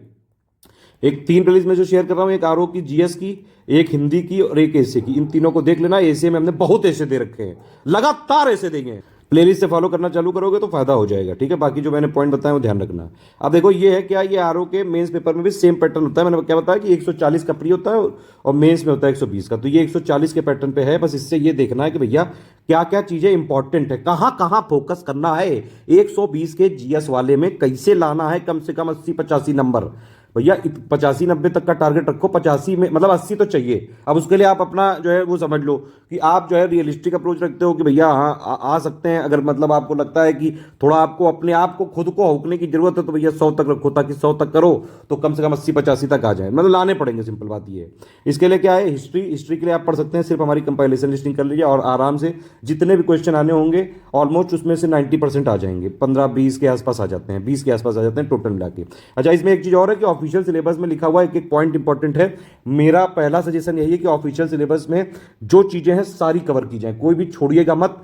एक 3 प्लेलिस्ट में जो शेयर कर रहा हूँ, एक आरओ की, जीएस की, एक हिंदी की और एक एसए की। इन तीनों को देख लेना। एसए में हमने बहुत ऐसे दे रखे हैं, लगातार ऐसे देंगे। प्लेलिस्ट से फॉलो करना चालू करोगे तो फायदा हो जाएगा, ठीक है। बाकी जो मैंने पॉइंट बताया वो ध्यान रखना। अब देखो ये है क्या, ये आरओ के मेंस पेपर में भी सेम पैटर्न होता है। मैंने क्या बताया कि 140 का प्री होता है और मेंस में होता है 120 का, तो ये 140 के पैटर्न पे है। बस इससे ये देखना है कि भैया क्या क्या चीजें इंपॉर्टेंट है, कहाँ कहाँ फोकस करना है। 120 के जीएस वाले में कैसे लाना है कम से कम 80-85 नंबर। भैया 85-90 तक का टारगेट रखो, 85 में मतलब 80 तो चाहिए। अब उसके लिए आप अपना जो है वो समझ लो कि आप जो है रियलिस्टिक अप्रोच रखते हो कि भैया हाँ आ सकते हैं। अगर मतलब आपको लगता है कि थोड़ा आपको अपने आप को खुद को होकने की जरूरत है तो भैया 100 तक रखो, ताकि 100 तक करो तो कम से कम 80-85 तक आ जाए, मतलब लाने पड़ेंगे। सिंपल बात ये है। इसके लिए क्या है, हिस्ट्री के लिए आप पढ़ सकते हैं, सिर्फ हमारी कंपाइलेशन लिस्टिंग कर लीजिए और आराम से जितने भी क्वेश्चन आने होंगे ऑलमोस्ट उसमें से 90% आ जाएंगे, 15-20 के आसपास आ जाते हैं, 20 के आसपास आ जाते हैं टोटल मिला के। अच्छा, इसमें एक चीज़ और है कि ऑफिशियल सिलेबस में लिखा हुआ एक एक पॉइंट इंपॉर्टेंट है। मेरा पहला सजेशन यही है कि ऑफिशियल सिलेबस में जो चीजें हैं सारी कवर की जाए, कोई भी छोड़िएगा मत।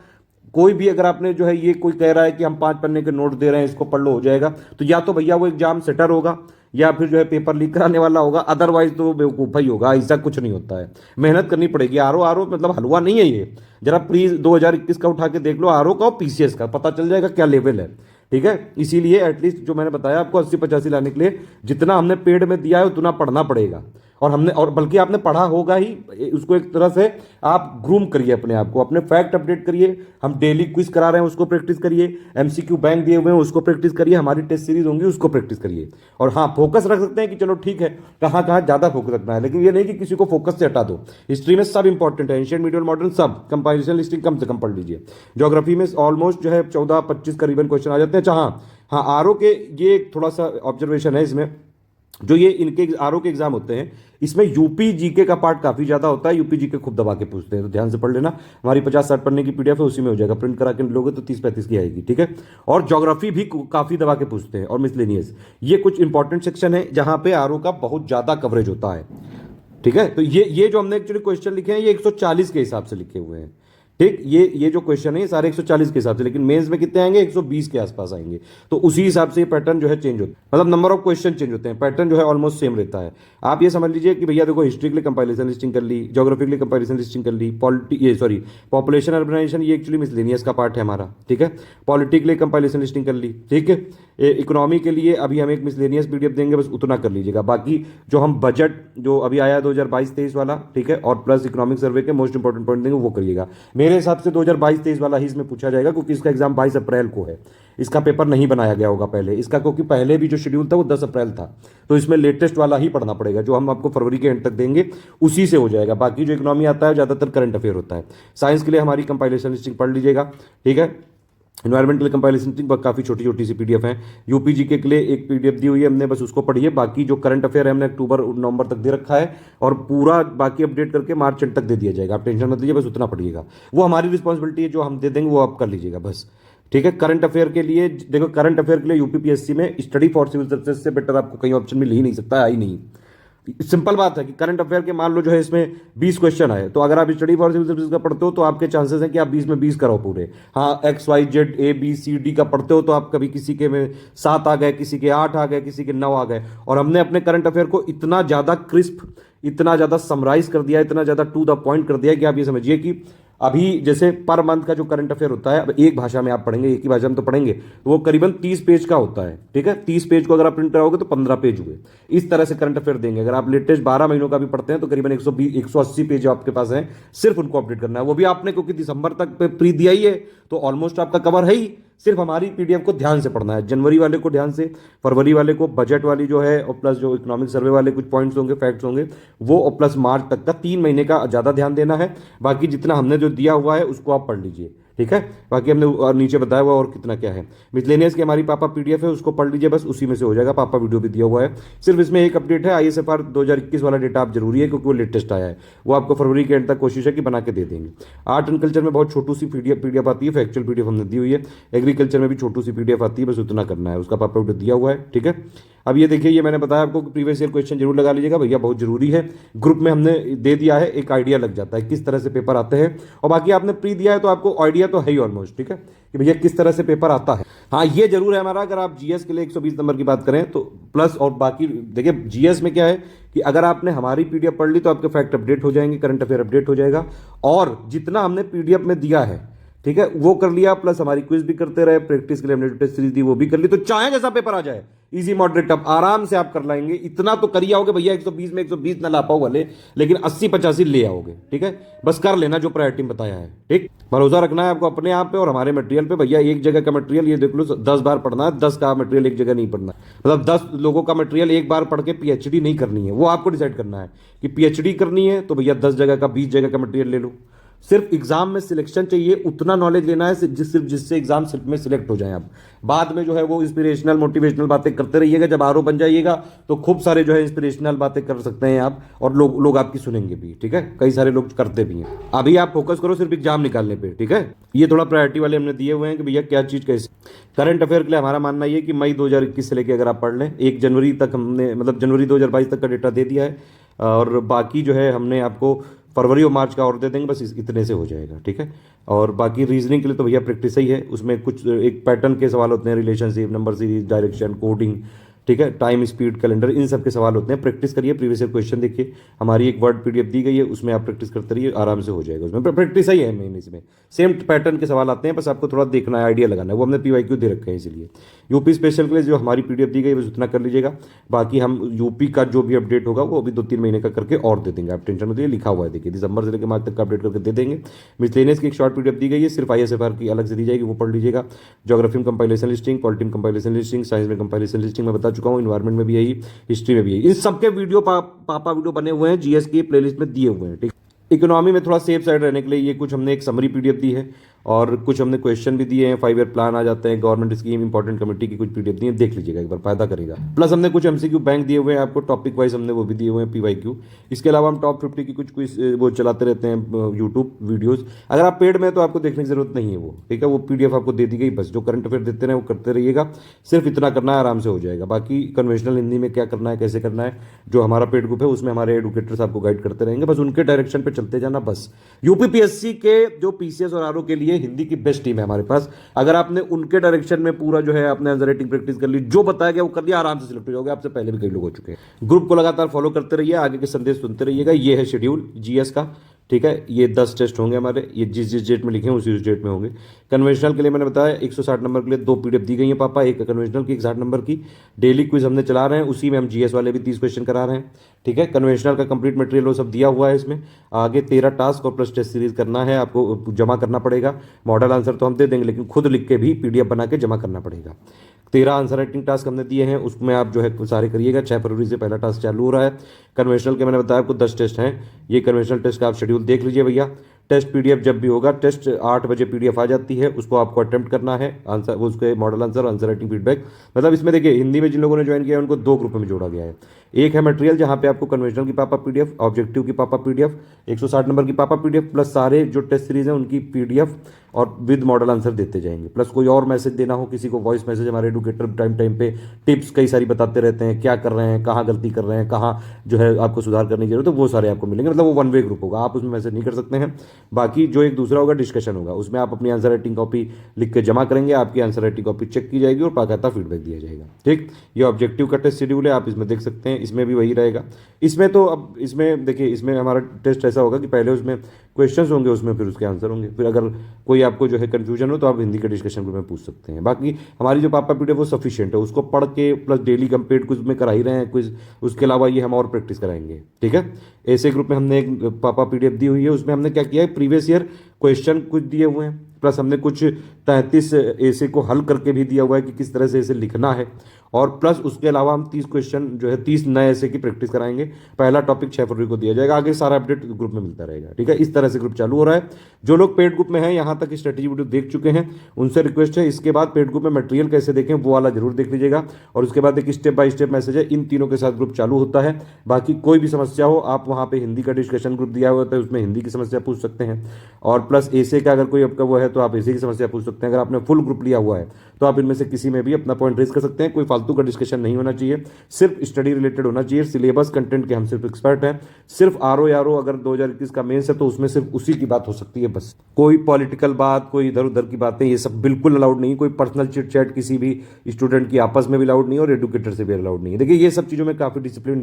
कोई भी अगर आपने जो है ये कोई कह रहा है कि हम 5 पन्ने के नोट दे रहे हैं इसको पढ़ लो हो जाएगा, तो या तो भैया वो एग्जाम सेटर होगा या फिर जो है पेपर लीक कराने वाला होगा, अदरवाइज तो वो बेवकूफ़ ही होगा। ऐसा कुछ नहीं होता है, मेहनत करनी पड़ेगी। आरओ मतलब हलवा नहीं है ये। जरा प्लीज 2021 का उठा के देख लो आरओ का और पीसीएस का, पता चल जाएगा क्या लेवल है, ठीक है। इसीलिए एटलीस्ट जो मैंने बताया आपको 80-85 लाने के लिए जितना हमने पेड में दिया है उतना पढ़ना पड़ेगा। और बल्कि आपने पढ़ा होगा ही, उसको एक तरह से आप ग्रूम करिए अपने आप को, अपने फैक्ट अपडेट करिए। हम डेली क्विज करा रहे हैं उसको प्रैक्टिस करिए, एमसीक्यू बैंक दिए हुए हैं उसको प्रैक्टिस करिए, हमारी टेस्ट सीरीज होंगी उसको प्रैक्टिस करिए। और हाँ, फोकस रख सकते हैं कि चलो ठीक है कहाँ कहाँ ज़्यादा फोकस रखना है, लेकिन ये नहीं कि किसी को फोकस से हटा दो। हिस्ट्री में सब इंपॉर्टेंट है, एंशिएंट मीडियल मॉडर्न सब, कंपारिजन लिस्टिंग कम से कम पढ़ लीजिए। ज्योग्राफी में ऑलमोस्ट जो है 14-25 करीबन क्वेश्चन आ जाते हैं। अच्छा हाँ, आरओ के ये एक थोड़ा सा ऑब्जर्वेशन है इसमें, जो ये इनके आरओ के एग्जाम होते हैं इसमें यूपी जीके का पार्ट काफी ज्यादा होता है। यूपी जीके खूब दबा के पूछते हैं, तो ध्यान से पढ़ लेना। हमारी 50-60 पन्ने की पीडीएफ है, उसी में हो जाएगा, प्रिंट करा के लोगे तो 30-35 की आएगी, ठीक है। और ज्योग्राफी भी काफी दबा के पूछते हैं, और मिसलेनियस, ये कुछ इंपॉर्टेंट सेक्शन है जहां पे आरओ का बहुत ज्यादा कवरेज होता है, ठीक है। तो ये जो हमने एक्चुअली क्वेश्चन लिखे हैं ये 140 के हिसाब से लिखे हुए हैं, ठीक। ये जो क्वेश्चन है ये सारे 140 के हिसाब से, लेकिन मेंस में कितने आएंगे, 120 के आसपास आएंगे। तो उसी हिसाब से ये पैटर्न जो है चेंज होता है, मतलब नंबर ऑफ क्वेश्चन चेंज होते हैं, पैटर्न जो है ऑलमोस्ट सेम रहता है। आप ये समझ लीजिए कि भैया देखो, हिस्ट्री के लिए कंपाइलेशन लिस्टिंग कर ली, ज्योग्राफी के लिए कंपाइलेशन लिस्टिंग कर ली, पॉपुलेशन अर्बनाइजेशन ये एक्चुअली मिसलेनियस का पार्ट है हमारा, ठीक है। पॉलिटी के लिए कंपाइलेशन लिस्टिंग कर ली, ठीक है। इकोनॉमी के लिए अभी हम एक मिसलेनियस पीडीएफ देंगे, बस उतना कर लीजिएगा। बाकी जो हम बजट जो अभी आया 2022-23 वाला, ठीक है, और प्लस इकोनॉमिक सर्वे के मोस्ट इंपॉर्टेंट पॉइंट देंगे वो करिएगा। मेरे हिसाब से 2022-23 वाला ही इसमें पूछा जाएगा, क्योंकि इसका एग्जाम 22 अप्रैल को है। इसका पेपर नहीं बनाया गया होगा पहले इसका, क्योंकि पहले भी जो शेड्यूल था वो 10 अप्रैल था, तो इसमें लेटेस्ट वाला ही पढ़ना पड़ेगा, जो हम आपको फरवरी के एंड तक देंगे उसी से हो जाएगा। बाकी जो इकोनॉमी आता है ज्यादातर करंट अफेयर होता है। साइंस के लिए हमारी कंपाइलेशन लिस्टिंग पढ़ लीजिएगा, ठीक है। इन्वायरमेंट के लिए कंपाइलेशन थी, काफ़ी छोटी छोटी सी पीडीएफ है। यूपीजी के लिए एक पीडीएफ दी हुई है हमने, बस उसको पढ़िए। बाकी जो करंट अफेयर है हमने अक्टूबर नवंबर तक दे रखा है, और पूरा बाकी अपडेट करके मार्च एंड तक दे दिया जाएगा। आप टेंशन मत लीजिए, बस उतना पढ़िएगा। वो हमारी रिस्पॉन्सिबिलिटी है, जो हम दे देंगे वो आप कर लीजिएगा बस। ठीक है। करंट अफेयर के लिए देखो, करंट अफेयर के लिए यूपीपीएससी में स्टडी फॉर सिविल सर्विसेज से बेटर आपको कहीं ऑप्शन मिल ही नहीं सकता है, ही नहीं। सिंपल बात है कि करंट अफेयर के मान लो जो है इसमें 20 क्वेश्चन आए, तो अगर आप स्टडी फॉर सिविल सर्विस का पढ़ते हो तो आपके चांसेस हैं कि आप 20 में 20 कराओ पूरे। हाँ, X Y Z A B C D का पढ़ते हो तो आप कभी किसी के में 7 आ गए, किसी के 8 आ गए, किसी के 9 आ गए। और हमने अपने करंट अफेयर को इतना ज़्यादा क्रिस्प, इतना ज़्यादा समराइज कर दिया, इतना ज़्यादा टू द पॉइंट कर दिया कि आप ये समझिए कि अभी जैसे पर मंथ का जो करंट अफेयर होता है, अब एक भाषा में आप पढ़ेंगे, एक ही भाषा में तो पढ़ेंगे, तो वो करीबन 30 पेज का होता है। ठीक है। 30 पेज को अगर आप प्रिंट कराओगे तो 15 पेज हुए। इस तरह से करंट अफेयर देंगे। अगर आप लेटेस्ट 12 महीनों का भी पढ़ते हैं तो करीबन 120 180 पेज आपके पास है, सिर्फ उनको अपडेट करना है। वो भी आपने क्योंकि दिसंबर तक प्री दिया ही है, तो ऑलमोस्ट आपका कवर है ही। सिर्फ हमारी पीडीएफ को ध्यान से पढ़ना है। जनवरी वाले को ध्यान से, फरवरी वाले को बजट वाली जो है, और प्लस जो इकोनॉमिक सर्वे वाले कुछ पॉइंट्स होंगे, फैक्ट्स होंगे वो, और प्लस मार्च तक का 3 महीने का ज़्यादा ध्यान देना है। बाकी जितना हमने जो दिया हुआ है उसको आप पढ़ लीजिए। ठीक है। बाकी हमने और नीचे बताया हुआ और कितना क्या है। मिसलेनियस की हमारी पापा पीडीएफ है, उसको पढ़ लीजिए बस, उसी में से हो जाएगा। पापा वीडियो भी दिया हुआ है। सिर्फ इसमें एक अपडेट है, आईएसएफआर 2021 वाला डेटा आप जरूरी है क्योंकि वो लेटेस्ट आया है। वो आपको फरवरी के एंड तक कोशिश है कि बना के दे देंगे। आर्ट एंड कल्चर में बहुत छोटू सी पीडीएफ आती है, फैक्चुअल पीडीएफ हमने दी हुई है। एग्रीकल्चर में भी छोटू सी पीडीएफ आती है, बस उतना करना है, उसका पापा वीडियो दिया हुआ है। ठीक है। अब ये देखिए, ये मैंने बताया आपको कि प्रीवियस ईयर क्वेश्चन जरूर लगा लीजिएगा भैया, बहुत जरूरी है। ग्रुप में हमने दे दिया है, एक आइडिया लग जाता है किस तरह से पेपर आते हैं। और बाकी आपने प्री दिया है तो आपको आइडिया तो है ही ऑलमोस्ट। ठीक है, कि भैया किस तरह से पेपर आता है। हाँ, ये जरूर है हमारा, अगर आप जीएस के लिए 120 नंबर की बात करें तो प्लस, और बाकी देखिए जीएस में क्या है कि अगर आपने हमारी पीडीएफ पढ़ ली तो आपके फैक्ट अपडेट हो जाएंगे, करंट अफेयर अपडेट हो जाएगा, और जितना हमने पीडीएफ में दिया है, ठीक है, वो कर लिया, प्लस हमारी क्विज भी करते रहे, प्रैक्टिस के लिए हमने टेस्ट सीरीज दी वो भी कर ली, तो चाहे जैसा पेपर आ जाए, इजी मॉडरेट टफ आराम से आप कर लाएंगे। इतना तो कर ही आओगे भैया, 120 में 120 ना ला पाओ भले, लेकिन 80-85 ले आओगे। ठीक है, बस कर लेना जो प्रायोरिटी में बताया है। ठीक, भरोसा रखना है आपको अपने आप पे और हमारे मटेरियल पे। भैया एक जगह का मटेरियल ये देख लो 10 बार पढ़ना है, 10 का मटेरियल एक जगह नहीं पढ़ना, मतलब 10 लोगों का मटेरियल एक बार पढ़ के पीएचडी नहीं करनी है। वो आपको डिसाइड करना है कि पीएचडी करनी है तो भैया 10 जगह का 20 जगह का मटेरियल ले लो। सिर्फ एग्जाम में सिलेक्शन चाहिए, उतना नॉलेज लेना है सिर्फ जिससे एग्जाम में सिलेक्ट हो जाए आप। बाद में जो है वो इंस्पिरेशनल मोटिवेशनल बातें करते रहिएगा। जब आरओ बन जाइएगा तो खूब सारे जो है इंस्पिरेशनल बातें कर सकते हैं आप, और लोग आपकी सुनेंगे भी। ठीक है, कई सारे लोग करते भी हैं। अभी आप फोकस करो सिर्फ एग्जाम निकालने पे। ठीक है, ये थोड़ा प्रायोरिटी वाले हमने दिए हुए हैं कि भैया क्या चीज़ कैसे। करंट अफेयर के लिए हमारा मानना ये कि मई 2021 से लेकर अगर आप पढ़ लें, 1 जनवरी तक हमने, मतलब जनवरी 2022 तक का डेटा दे दिया है, और बाकी जो है हमने आपको फरवरी और मार्च का और दे देंगे, बस इतने से हो जाएगा। ठीक है, और बाकी रीजनिंग के लिए तो भैया प्रैक्टिस ही है, उसमें कुछ एक पैटर्न के सवाल होते हैं, relationship, number series, direction, coding, ठीक है, टाइम, स्पीड, कैलेंडर, इन सब के सवाल होते हैं। प्रैक्टिस करिए, प्रीवियस ईयर क्वेश्चन देखिए, हमारी एक वर्ड पीडीएफ दी गई है, उसमें आप प्रैक्टिस करते रहिए, आराम से हो जाएगा। उसमें प्रैक्टिस ही है मेन, इसमें सेम पैटर्न के सवाल आते हैं, बस आपको थोड़ा देखना है, आइडिया लगाना है। वो हमने पीवाईक्यू दे रखा है, इसलिए यूपी स्पेशल के लिए जो हमारी पीडीएफ दी गई बस उतना कर लीजिएगा। बाकी हम यूपी का जो भी अपडेट होगा वो अभी 2-3 महीने का करके और दे देंगे, आप टेंशन मत लीजिए, लिखा हुआ है देखिए, दिसंबर से लेकर मार्च तक का अपडेट करके दे देंगे। मिसलेनियस की एक शॉर्ट पीडीएफ दी गई है, सिर्फ आईएसएफआर की अलग से दी जाएगी, वो पढ़ लीजिएगा। ज्योग्राफी में कंपाइलेशन लिस्टिंग, पॉलिटी में कंपाइलेशन लिस्टिंग, साइंस में कंपाइलेशन लिस्टिंग मैं बता चुका हूँ, इन्वायरमेंट में भी यही, हिस्ट्री में भी यही। इन सबके वीडियो पापा वीडियो बने हुए हैं, जीएस की प्लेलिस्ट में दिए हुए हैं। ठीक, इकोनॉमी में थोड़ा सेफ साइड रहने के लिए ये कुछ हमने एक समरी पीडीएफ दी है, और कुछ हमने क्वेश्चन भी दिए हैं, 5 ईयर प्लान आ जाते हैं, गवर्नमेंट स्कीम, इंपॉर्टेंट कमेटी की कुछ पीडीएफ दी है, देख लीजिएगा एक बार, फायदा करेगा। प्लस हमने कुछ एमसीक्यू बैंक दिए हुए हैं आपको, टॉपिक वाइज हमने वो भी दिए हुए हैं, पीवाईक्यू। इसके अलावा हम टॉप 50 की कुछ वो चलाते रहते हैं यूट्यूब वीडियोज़। अगर आप पेड में तो आपको देखने की जरूरत नहीं है वो, ठीक है, वो पीडीएफ आपको दे दी गई, बस जो करंट अफेयर देते रहे वो करते रहिएगा, सिर्फ इतना करना है, आराम से हो जाएगा। बाकी कन्वेंशनल हिंदी में क्या करना है, कैसे करना है, जो हमारा पेड ग्रुप है उसमें हमारे एडुकेटर्स आपको गाइड करते रहेंगे, बस उनके डायरेक्शन पे चलते जाना बस। यूपीपीएससी के जो पीसीएस और आरओ के लिए हिंदी की बेस्ट टीम है हमारे पास। अगर आपने उनके डायरेक्शन में पूरा जो है आपने आंसर राइटिंग प्रैक्टिस कर ली, जो बताया गया वो कर लिया, आराम से सिलेक्ट हो जाओगे। आपसे पहले भी कई लोग हो चुके हैं। ग्रुप को लगातार फॉलो करते रहिए, आगे के संदेश सुनते रहिएगा। ये है शेड्यूल जीएस का, ठीक है, ये 10 टेस्ट होंगे हमारे, ये जिस डेट में लिखे हैं उसी डेट में होंगे। कन्वेंशनल के लिए मैंने बताया 160 नंबर के लिए 2 पीडीएफ दी गई है पापा, एक कन्वेंशनल की, एक 60 नंबर की। डेली क्विज हमने चला रहे हैं, उसी में हम जीएस वाले भी 30 क्वेश्चन करा रहे हैं। ठीक है, कन्वेंशनल का कंप्लीट मटेरियल वो सब दिया हुआ है इसमें। आगे 13 टास्क और प्लस टेस्ट सीरीज करना है, आपको जमा करना पड़ेगा। मॉडल आंसर तो हम दे देंगे, लेकिन खुद लिख के भी पीडीएफ बना के जमा करना पड़ेगा। 13 आंसर राइटिंग टास्क हमने दिए हैं, उसमें आप जो है सारे करिएगा। 6 फरवरी से पहला टास्क चालू हो रहा है। कन्वेंशनल के मैंने बताया आपको 10 टेस्ट हैं, ये कन्वेंशनल टेस्ट का आप शेड्यूल देख लीजिए भैया। टेस्ट पीडीएफ जब भी होगा, टेस्ट 8 बजे पीडीएफ आ जाती है, उसको आपको अटेम्प्ट करना है, आंसर उसके model answer, answer writing feedback. मतलब इसमें देखिए हिंदी में जिन लोगों ने ज्वाइन किया है उनको 2 ग्रुप में जोड़ा गया है। एक है मटेरियल जहाँ पे आपको कन्वेंशनल की पापा पीडीएफ, ऑब्जेक्टिव की पापा पीडीएफ, 160 नंबर की पापा पीडीएफ प्लस सारे जो टेस्ट सीरीज हैं उनकी पीडीएफ और विद मॉडल आंसर देते जाएंगे। प्लस कोई और मैसेज देना हो किसी को, वॉइस मैसेज, हमारे एडुकेटर टाइम टाइम पे टिप्स कई सारी बताते रहते हैं, क्या कर रहे हैं, कहाँ गलती कर रहे हैं, कहाँ जो है आपको सुधार करने की जरूरत है, वो सारे आपको मिलेंगे। मतलब वो 1 वे ग्रुप होगा, आप उसमें मैसेज नहीं कर सकते हैं। बाकी जो एक दूसरा होगा डिस्कशन होगा, उसमें आप अपनी आंसर राइटिंग कॉपी लिख के जमा करेंगे, आपकी आंसर राइटिंग कॉपी चेक की जाएगी और बाकायदा फीडबैक दिया जाएगा। ठीक, ये ऑब्जेक्टिव का टेस्ट शेड्यूल है, आप इसमें देख सकते हैं, इसमें भी वही रहेगा। इसमें तो अब इसमें देखिए, इसमें हमारा टेस्ट ऐसा होगा कि पहले उसमें क्वेश्चंस होंगे, उसमें फिर उसके आंसर होंगे, फिर अगर कोई आपको जो है कंफ्यूजन हो तो आप हिंदी के डिस्कशन ग्रुप में पूछ सकते हैं। बाकी हमारी जो पापा पीडीएफ वो सफिशिएंट है, उसको पढ़ के प्लस डेली कंप्लीट कुछ में करा ही रहे हैं कुछ, उसके अलावा ये हम और प्रैक्टिस कराएंगे। ठीक है, ऐसे ग्रुप में हमने एक पापा पीडीएफ दी हुई है, उसमें हमने क्या किया है, प्रीवियस ईयर क्वेश्चन कुछ दिए हुए हैं, प्लस हमने कुछ 33 ऐसे को हल करके भी दिया हुआ है कि किस तरह से इसे लिखना है, और प्लस उसके अलावा हम 30 क्वेश्चन जो है 30 नए ऐसे की प्रैक्टिस कराएंगे। पहला टॉपिक 6 फरवरी को दिया जाएगा, आगे सारा अपडेट ग्रुप में मिलता रहेगा। ठीक है, इस तरह से ग्रुप चालू हो रहा है। जो लोग पेड ग्रुप में हैं, यहाँ तक स्ट्रेटेजी वीडियो देख चुके हैं, उनसे रिक्वेस्ट है इसके बाद पेड ग्रुप में मटेरियल कैसे देखें वो वाला जरूर देख लीजिएगा, और उसके बाद एक स्टेप बाय स्टेप मैसेज है, इन तीनों के साथ ग्रुप चालू होता है। बाकी कोई भी समस्या हो, आप वहाँ पे हिंदी का डिस्कशन ग्रुप दिया हुआ है, उसमें हिंदी की समस्या पूछ सकते हैं, और प्लस ऐसे का अगर कोई आपका वो है तो आप ऐसे की समस्या पूछ सकते हैं। अगर आपने फुल ग्रुप लिया हुआ है तो आप इनमें से किसी में भी अपना पॉइंट रेज कर सकते हैं। कोई फालतू का डिस्कशन नहीं होना चाहिए, सिर्फ स्टडी रिलेटेड होना चाहिए। सिलेबस कंटेंट के हम सिर्फ एक्सपर्ट हैं, सिर्फ आरओ अगर 2021 का मेंस है तो उसमें सिर्फ उसी की बात हो सकती है बस। कोई पॉलिटिकल बात, कोई इधर उधर की बातें, ये सब बिल्कुल अलाउड नहीं। कोई पर्सनल चिट चैट किसी भी स्टूडेंट की आपस में भी अलाउड नहीं, और एडुकेटर से भी अलाउड नहीं है। देखिए ये सब चीज़ों में काफ़ी डिसिप्लिन,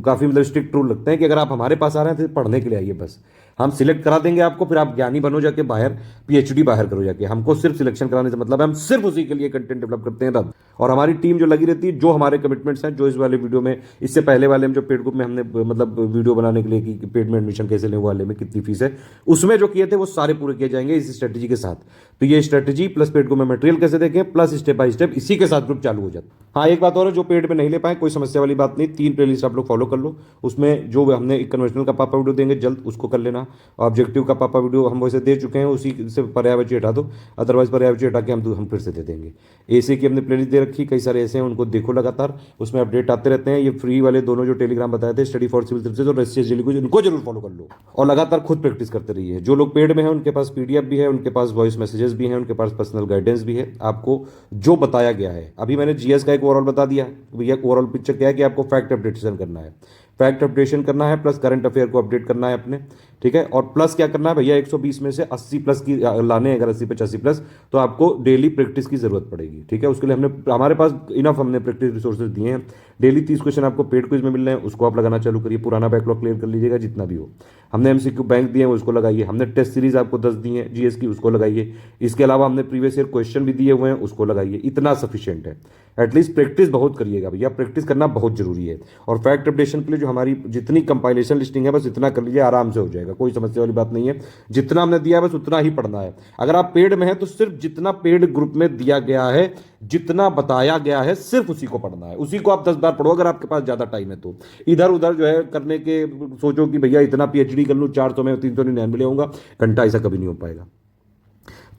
काफ़ी मतलब स्ट्रिक्ट रूल लगते हैं कि अगर आप हमारे पास आ रहे हैं तो पढ़ने के लिए आइए, बस हम सिलेक्ट करा देंगे आपको, फिर आप ज्ञानी बनो जाके बाहर, पीएचडी बाहर करो जाके। हमको सिर्फ सिलेक्शन कराने से मतलब है, हम सिर्फ उसी के लिए कंटेंट डेवलप करते हैं रब। और हमारी टीम जो लगी रहती है, जो हमारे कमिटमेंट्स हैं, जो इस वाले वीडियो में, इससे पहले वाले में जो पेड ग्रुप में हमने मतलब वीडियो बनाने के लिए कि पेड में एडमिशन कैसे लें, वाले में कितनी फीस है, उसमें जो किए थे वो सारे पूरे किए जाएंगे इस स्ट्रेटेजी के साथ। तो ये स्ट्रेटेजी प्लस पेड ग्रुप में मटेरियल कैसे देखें, प्लस स्टेप बाय स्टेप इसी के साथ ग्रुप चालू हो जाता है। हाँ, एक बात और है, जो पेड में नहीं ले पाए कोई समस्या वाली बात नहीं, 3 प्लेलिस्ट आप लोग फॉलो कर लो। उसमें जो हमने एक कन्वेंशनल का पापा वीडियो देंगे जल्द, उसको कर लेना। ऑब्जेक्टिव का पापा वीडियो हम वैसे दे चुके हैं, उसी से पर्यावची हटा दो, अदरवाइज पर्यावची हटा के हम फिर से दे देंगे। एसे की हमने प्लेलिस्ट दे रखी, कई सारे ऐसे हैं, उनको देखो लगातार, उसमें अपडेट आते रहते हैं। ये फ्री वाले दोनों जो टेलीग्राम बताए थे, स्टडी फॉर सिविल सर्विसेज और एससीएस जेली, उनको जरूर फॉलो कर लो, और लगातार खुद प्रैक्टिस करते रहिए। जो लोग पेड में हैं उनके पास पीडीएफ भी है, उनके पास वॉइस मैसेजेस भी हैं, उनके पास पर्सनल गाइडेंस भी है। आपको जो बताया गया है, अभी मैंने जीएस का एक ओवरऑल बता दिया, भैया ओवरऑल पिक्चर क्या है कि आपको फैक्ट अपडेशन करना है, फैक्ट अपडेशन करना है, प्लस करंट अफेयर को अपडेट करना है अपने। ठीक है, और प्लस क्या करना है भैया, 120 में से 80 प्लस की लाने, अगर 80 85 प्लस, तो आपको डेली प्रैक्टिस की जरूरत पड़ेगी। ठीक है, उसके लिए हमारे पास इनफ हमने प्रैक्टिस रिसोर्सेज दिए हैं। डेली 30 क्वेश्चन आपको पेड क्विज में मिल रहे हैं, उसको आप लगाना चालू करिए। पुराना बैकलॉग क्लियर कर लीजिएगा जितना भी हो। हमने एमसीक्यू बैंक दिए हैं, उसको लगाइए। हमने टेस्ट सीरीज आपको 10 दी है जीएस की, उसको लगाइए। इसके अलावा हमने प्रीवियस ईयर क्वेश्चन भी दिए हुए हैं, उसको लगाइए। इतना सफिशिएंट है। एटलीस्ट प्रैक्टिस बहुत करिएगा भैया, प्रैक्टिस करना बहुत जरूरी है। और फैक्ट अपडेशन के लिए जो हमारी जितनी कंपाइलेशन लिस्टिंग है, बस इतना कर लीजिए, आराम से हो जाएगा, कोई समस्या वाली बात नहीं है। जितना हमने दिया है बस उतना ही पढ़ना है। अगर आप पेड में हैं तो सिर्फ जितना पेड ग्रुप में दिया गया है, जितना बताया गया है, सिर्फ उसी को पढ़ना है। उसी को आप 10 बार पढ़ो अगर आपके पास ज्यादा टाइम है तो। इधर उधर जो है करने के सोचो कि भैया इतना पीएचडी कर लूं, 400 में 399 आऊंगा, घंटा, ऐसा कभी नहीं हो पाएगा।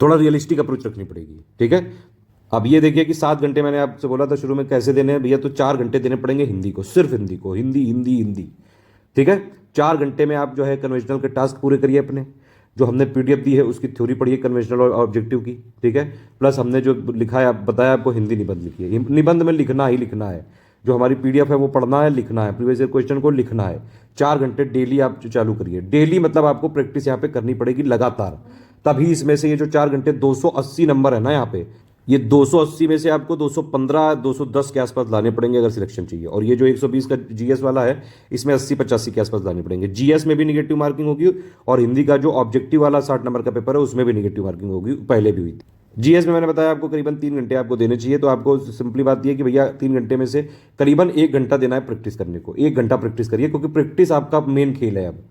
थोड़ा रियलिस्टिक अप्रोच रखनी पड़ेगी। ठीक है, अब ये देखिए कि 7 घंटे मैंने आपसे बोला था शुरू में कैसे देने हैं भैया, तो 4 घंटे देने पड़ेंगे हिंदी को, सिर्फ हिंदी को, हिंदी हिंदी हिंदी। ठीक है, 4 घंटे में आप जो है कन्वेंशनल के टास्क पूरे करिए अपने। जो हमने पीडीएफ दी है उसकी थ्योरी पढ़िए कन्वेंशनल और ऑब्जेक्टिव की। ठीक है, प्लस हमने जो लिखा है बताया आपको, हिंदी निबंध लिखिए। निबंध में लिखना ही लिखना है, जो हमारी पीडीएफ है वो पढ़ना है, लिखना है, प्रीवियस ईयर क्वेश्चन को लिखना है। 4 घंटे डेली आप चालू करिए। डेली मतलब आपको प्रैक्टिस यहाँ पे करनी पड़ेगी लगातार, तभी इसमें से ये जो 4 घंटे 280 नंबर है ना यहाँ पे, ये 280 में से आपको 215 210 के आसपास लाने पड़ेंगे अगर सिलेक्शन चाहिए। और ये जो 120 का जीएस वाला है, इसमें 80 85 के आसपास लाने पड़ेंगे। जीएस में भी निगेटिव मार्किंग होगी, और हिंदी का जो ऑब्जेक्टिव वाला 60 नंबर का पेपर है उसमें भी निगेटिव मार्किंग होगी, पहले भी हुई थी। जीएस में मैंने बताया आपको करीबन 3 घंटे आपको देने चाहिए। तो आपको सिंपली बात यह कि भैया 3 घंटे में से करीबन 1 घंटा देना है प्रैक्टिस करने को। 1 घंटा प्रैक्टिस करिए, क्योंकि प्रैक्टिस आपका मेन खेल है। अब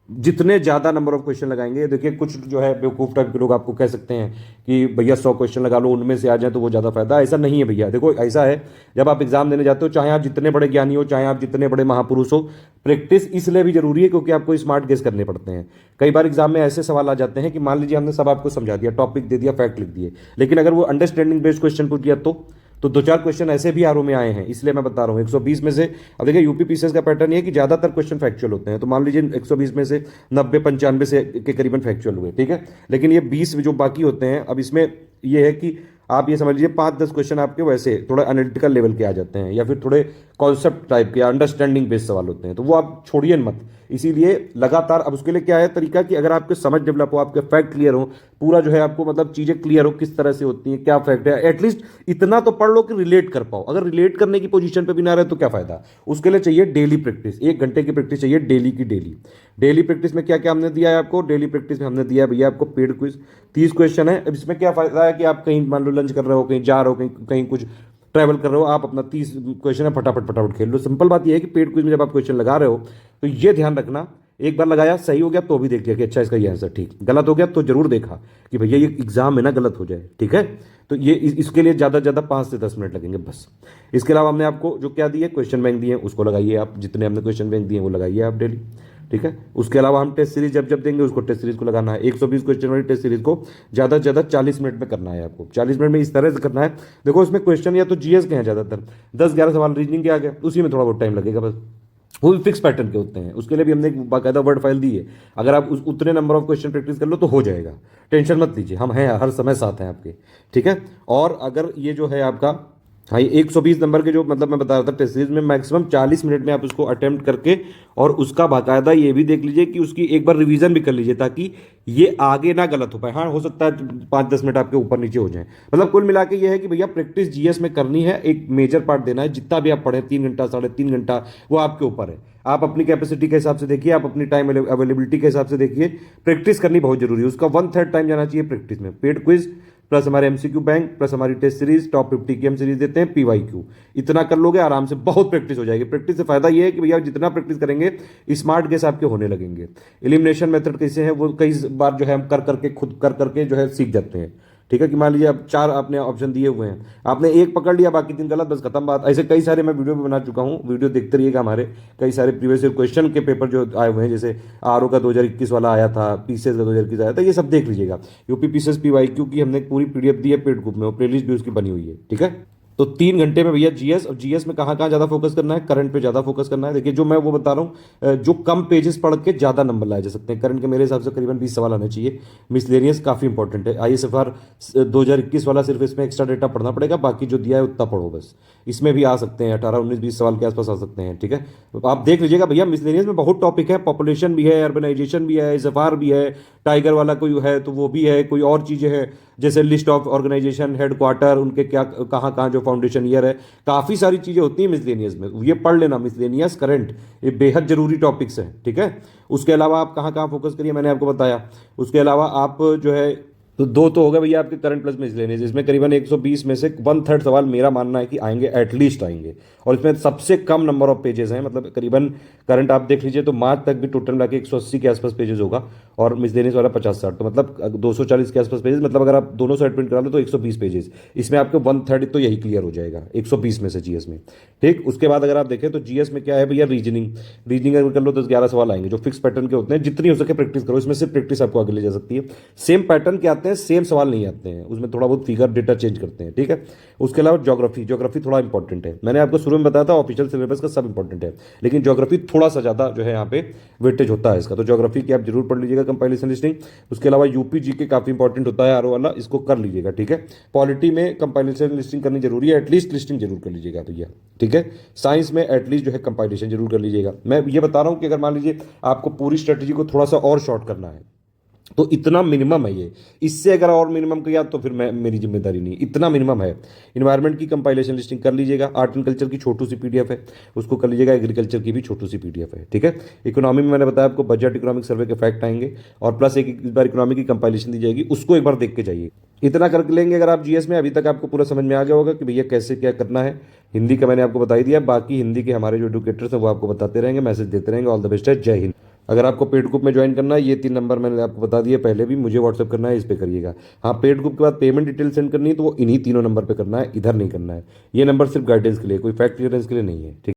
जितने ज़्यादा नंबर ऑफ क्वेश्चन लगाएंगे, देखिए कुछ जो है बेवकूफ़ टाइप के लोग आपको कह सकते हैं कि भैया 100 क्वेश्चन लगा लो, उनमें से आ जाए तो वो ज़्यादा फायदा। ऐसा नहीं है भैया। देखो ऐसा है, जब आप एग्जाम देने जाते हो, चाहे आप जितने बड़े ज्ञानी हो, चाहे आप जितने बड़े महापुरुष हो, प्रैक्टिस इसलिए भी जरूरी है क्योंकि आपको स्मार्ट गेस करने पड़ते हैं। कई बार एग्जाम में ऐसे सवाल आ जाते हैं कि मान लीजिए हमने सब आपको समझा दिया, टॉपिक दे दिया, फैक्ट लिख दिए, लेकिन अगर वो अंडरस्टैंडिंग बेस्ड क्वेश्चन पूछ दिया तो दो चार क्वेश्चन ऐसे भी आरओ में आए हैं, इसलिए मैं बता रहा हूँ 120 में से। अब देखिए यूपी पीसीएस का पैटर्न ये है कि ज्यादातर क्वेश्चन फैक्चुअल होते हैं, तो मान लीजिए 120 में से 90-95 से के करीबन फैक्चुअल हुए, ठीक है। लेकिन ये 20 जो बाकी होते हैं, अब इसमें ये है कि आप ये समझ लीजिए 5-10 क्वेश्चन आपके वैसे थोड़ा एनालिटिकल लेवल के आ जाते हैं, या फिर थोड़े कॉन्सेप्ट टाइप के अंडरस्टैंडिंग बेस्ड सवाल होते हैं, तो वो आप छोड़िए मत। इसीलिए लगातार, अब उसके लिए क्या है तरीका कि अगर आपके समझ डेवलप हो, आपके फैक्ट क्लियर हो, पूरा जो है आपको मतलब चीजें क्लियर हो किस तरह से होती हैं, क्या फैक्ट है, एटलीस्ट इतना तो पढ़ लो कि रिलेट कर पाओ। अगर रिलेट करने की पोजीशन पे भी ना रहे तो क्या फायदा। उसके लिए चाहिए डेली प्रैक्टिस, 1 घंटे की प्रैक्टिस चाहिए डेली की डेली। डेली प्रैक्टिस में क्या क्या हमने दिया है आपको, डेली प्रैक्टिस में हमने दिया है भैया आपको पेड क्विज, 30 क्वेश्चन है। अब इसमें क्या फायदा है कि आप कहीं मान लो लंच कर रहे हो, कहीं जा रहे हो, कहीं कहीं कुछ ट्रैवल कर रहे हो, आप अपना 30 क्वेश्चन है फटाफट फटाफट खेल लो। सिंपल बात यह है कि पेड क्विज में जब आप क्वेश्चन लगा रहे हो तो ये ध्यान रखना, एक बार लगाया सही हो गया तो भी देख लिया कि अच्छा इसका ये आंसर ठीक, गलत हो गया तो जरूर देखा कि भैया ये एग्जाम में ना गलत हो जाए, ठीक है। तो ये इसके लिए ज़्यादा से ज़्यादा 5 से 10 मिनट लगेंगे बस। इसके अलावा हमने आपको जो क्या दिए, क्वेश्चन बैंक दिए, उसको लगाइए आप, जितने हमने क्वेश्चन बैंक दिए वो लगाइए आप डेली, ठीक है। उसके अलावा हम टेस्ट सीरीज जब जब देंगे उसको टेस्ट सीरीज को लगाना है। 120 क्वेश्चन वाली टेस्ट सीरीज को ज़्यादा से ज़्यादा 40 मिनट में करना है आपको। 40 मिनट में इस तरह से करना है, देखो उसमें क्वेश्चन या तो जीएस के हैं ज़्यादातर, 10-11 सवाल रीजनिंग के आ गए, उसी में थोड़ा बहुत टाइम लगेगा बस। वो भी फिक्स पैटर्न के होते हैं, उसके लिए भी हमने एक बाकायदा वर्ड फाइल दी है। अगर आप उतने नंबर ऑफ क्वेश्चन प्रैक्टिस कर लो तो हो जाएगा, टेंशन मत लीजिए, हम हैं हर समय साथ हैं आपके, ठीक है। और अगर ये जो है आपका, हाँ ये 120 नंबर के जो मतलब मैं बता रहा था टेस्ट सीरीज में, मैक्सिमम 40 मिनट में आप उसको अटेम्प्ट करके और उसका बाकायदा ये भी देख लीजिए कि उसकी एक बार रिवीजन भी कर लीजिए, ताकि ये आगे ना गलत हो पाए। हाँ हो सकता है 5-10 मिनट आपके ऊपर नीचे हो जाए, मतलब कुल मिला के ये है कि भैया प्रैक्टिस जीएस में करनी है, एक मेजर पार्ट देना है। जितना भी आप पढ़े 3 घंटा 3.5 घंटा वो आपके ऊपर है, आप अपनी कैपेसिटी के हिसाब से देखिए, आप अपनी टाइम अवेलेबिलिटी के हिसाब से देखिए। प्रैक्टिस करनी बहुत जरूरी है, उसका 1/3 टाइम जाना चाहिए प्रैक्टिस में। पेड क्विज प्लस हमारे एमसीक्यू बैंक प्लस हमारी टेस्ट सीरीज, टॉप 50 की हम सीरीज देते हैं, पीवाईक्यू, इतना कर लोगे आराम से, बहुत प्रैक्टिस हो जाएगी। प्रैक्टिस से फायदा ये है कि भैया जितना प्रैक्टिस करेंगे स्मार्ट गेस आपके होने लगेंगे। एलिमिनेशन मेथड कैसे है वो कई बार जो है हम कर करके खुद कर करके जो है सीख जाते हैं, ठीक है। कि मान लीजिए अब 4 आपने ऑप्शन दिए हुए हैं, आपने एक पकड़ लिया बाकी 3 गलत, बस खत्म बात। ऐसे कई सारे मैं वीडियो भी बना चुका हूँ, वीडियो देखते रहिएगा। हमारे कई सारे प्रीवियस ईयर क्वेश्चन के पेपर जो आए हुए हैं, जैसे आरओ का 2021 वाला आया था, पीसीएस का 2021 आया था, ये सब देख लीजिएगा। यूपी पीसीएस पीवाईक्यू की हमने पूरी पीडीएफ दी है पेड ग्रुप में, और प्लेलिस्ट भी उसकी बनी हुई है, ठीक है। तो 3 घंटे में भैया जीएस, और जीएस में कहाँ कहाँ ज़्यादा फोकस करना है, करंट पे ज़्यादा फोकस करना है। देखिए जो मैं वो बता रहा हूँ, जो कम पेजेस पढ़ के ज़्यादा नंबर लाए जा सकते हैं। करंट के मेरे हिसाब से करीबन 20 सवाल आने चाहिए। मिसलेनियस काफ़ी इंपॉर्टेंट है, आईएसएफआर 2021 वाला सिर्फ इसमें एक्स्ट्रा डेटा पढ़ना पड़ेगा, बाकी जो दिया है उतना पढ़ो बस। इसमें भी आ सकते हैं 18, 19, 20 सवाल के आसपास आ सकते हैं, ठीक है। आप देख लीजिएगा भैया, मिसलेनियस में बहुत टॉपिक है, पॉपुलेशन भी है, अर्बनाइजेशन भी है, आईएसएफआर भी है, टाइगर वाला कोई है तो वो भी है, कोई और चीज़ें हैं जैसे लिस्ट ऑफ ऑर्गेनाइजेशन, हेडक्वार्टर, उनके क्या कहाँ कहाँ जो फाउंडेशन ईयर है, काफ़ी सारी चीज़ें होती हैं मिसलेनियस में, ये पढ़ लेना। मिसलेनियस करंट ये बेहद जरूरी टॉपिक्स हैं, ठीक है। उसके अलावा आप कहाँ कहाँ फोकस करिए मैंने आपको बताया। उसके अलावा आप जो है, तो 2 तो हो गए भैया आपके करंट प्लस मिसलेनियस, इसमें करीबन 120 में से 1/3 सवाल मेरा मानना है कि आएंगे, एटलीस्ट आएंगे। और इसमें सबसे कम नंबर ऑफ पेजेस हैं, मतलब करीबन करंट आप देख लीजिए तो मार्च तक भी टोटल मिला के 180 के आसपास पेजेस होगा, और मिसलेनियस वाला 50-60, तो मतलब 240 के आसपास पेजेस। मतलब अगर आप दोनों साइड प्रिंट करा लो तो 120 पेजेस, इसमें आपके 1/3 तो यही क्लियर हो जाएगा 120 में से जीएस में, ठीक। उसके बाद अगर आप देखें तो जीएस में क्या है भैया, रीजनिंग अगर कर लो 10-11 सवाल आएंगे जो फिक्स पैटर्न के होते हैं। जितनी हो सके प्रैक्टिस करो, इसमें से प्रैक्टिस आपको आगे ले जा सकती है। सेम पैटर्न के आते हैं, सेम सवाल नहीं आते हैं, उसमें थोड़ा बहुत फिगर डेटा चेंज करते हैं, ठीक है। उसके अलावा ज्योग्राफी थोड़ा इंपॉर्टेंट है, मैंने आपको शुरू में बताया था ऑफिशियल सिलेबस का सब इंपॉर्टेंट है, लेकिन ज्योग्राफी थोड़ा सा ज़्यादा जो है यहाँ पे वेटेज होता है इसका, तो ज्योग्राफी की आप जरूर पढ़ लीजिएगा, कंपाइलेशन लिस्टिंग। उसके अलावा यूपी जीके काफ़ी इंपॉर्टेंट होता है आरओ वाला, इसको कर लीजिएगा, ठीक है। पॉलिटी में कंपाइलेशन लिस्टिंग करनी जरूरी है, एटलीस्ट लिस्टिंग जरूर कर लीजिएगा भैया, ठीक है। साइंस में एटलीस्ट जो है कंपाइलेशन जरूर कर लीजिएगा। मैं ये बता रहा हूँ कि अगर मान लीजिए आपको पूरी स्ट्रेटजी को थोड़ा सा और शॉर्ट करना है तो इतना मिनिमम है ये, इससे अगर और मिनिमम किया तो फिर मैं मेरी जिम्मेदारी नहीं, इतना मिनिमम है। इन्वायरमेंट की कंपाइलेशन लिस्टिंग कर लीजिएगा, आर्ट एंड कल्चर की छोटू सी पीडीएफ है उसको कर लीजिएगा, एग्रीकल्चर की भी छोटू सी पीडीएफ है, ठीक है। इकोनॉमी में मैंने बताया आपको बजट इकोनॉमिक सर्वे के फैक्ट आएंगे, और प्लस एक बार इकोनॉमी की कंपाइलेशन दी जाएगी, उसको एक बार देख के जाइए। इतना कर लेंगे अगर आप जीएस में, अभी तक आपको पूरा समझ में आ गया होगा कि भैया कैसे क्या करना है। हिंदी का मैंने आपको बता ही दिया, बाकी हिंदी के हमारे जो एडुकेटर्स हैं वो आपको बताते रहेंगे, मैसेज देते रहेंगे। ऑल द बेस्ट है, जय हिंद। अगर आपको पेड ग्रुप में ज्वाइन करना है, ये 3 नंबर मैंने आपको बता दिए पहले भी, मुझे व्हाट्सअप करना है, इस पे करिएगा। हाँ, पेड ग्रुप के बाद पेमेंट डिटेल सेंड करनी है तो वो इन्हीं तीनों नंबर पे करना है, इधर नहीं करना है। ये नंबर सिर्फ गाइडेंस के लिए, कोई फैक्ट क्लियरेंस के लिए नहीं है, ठीक।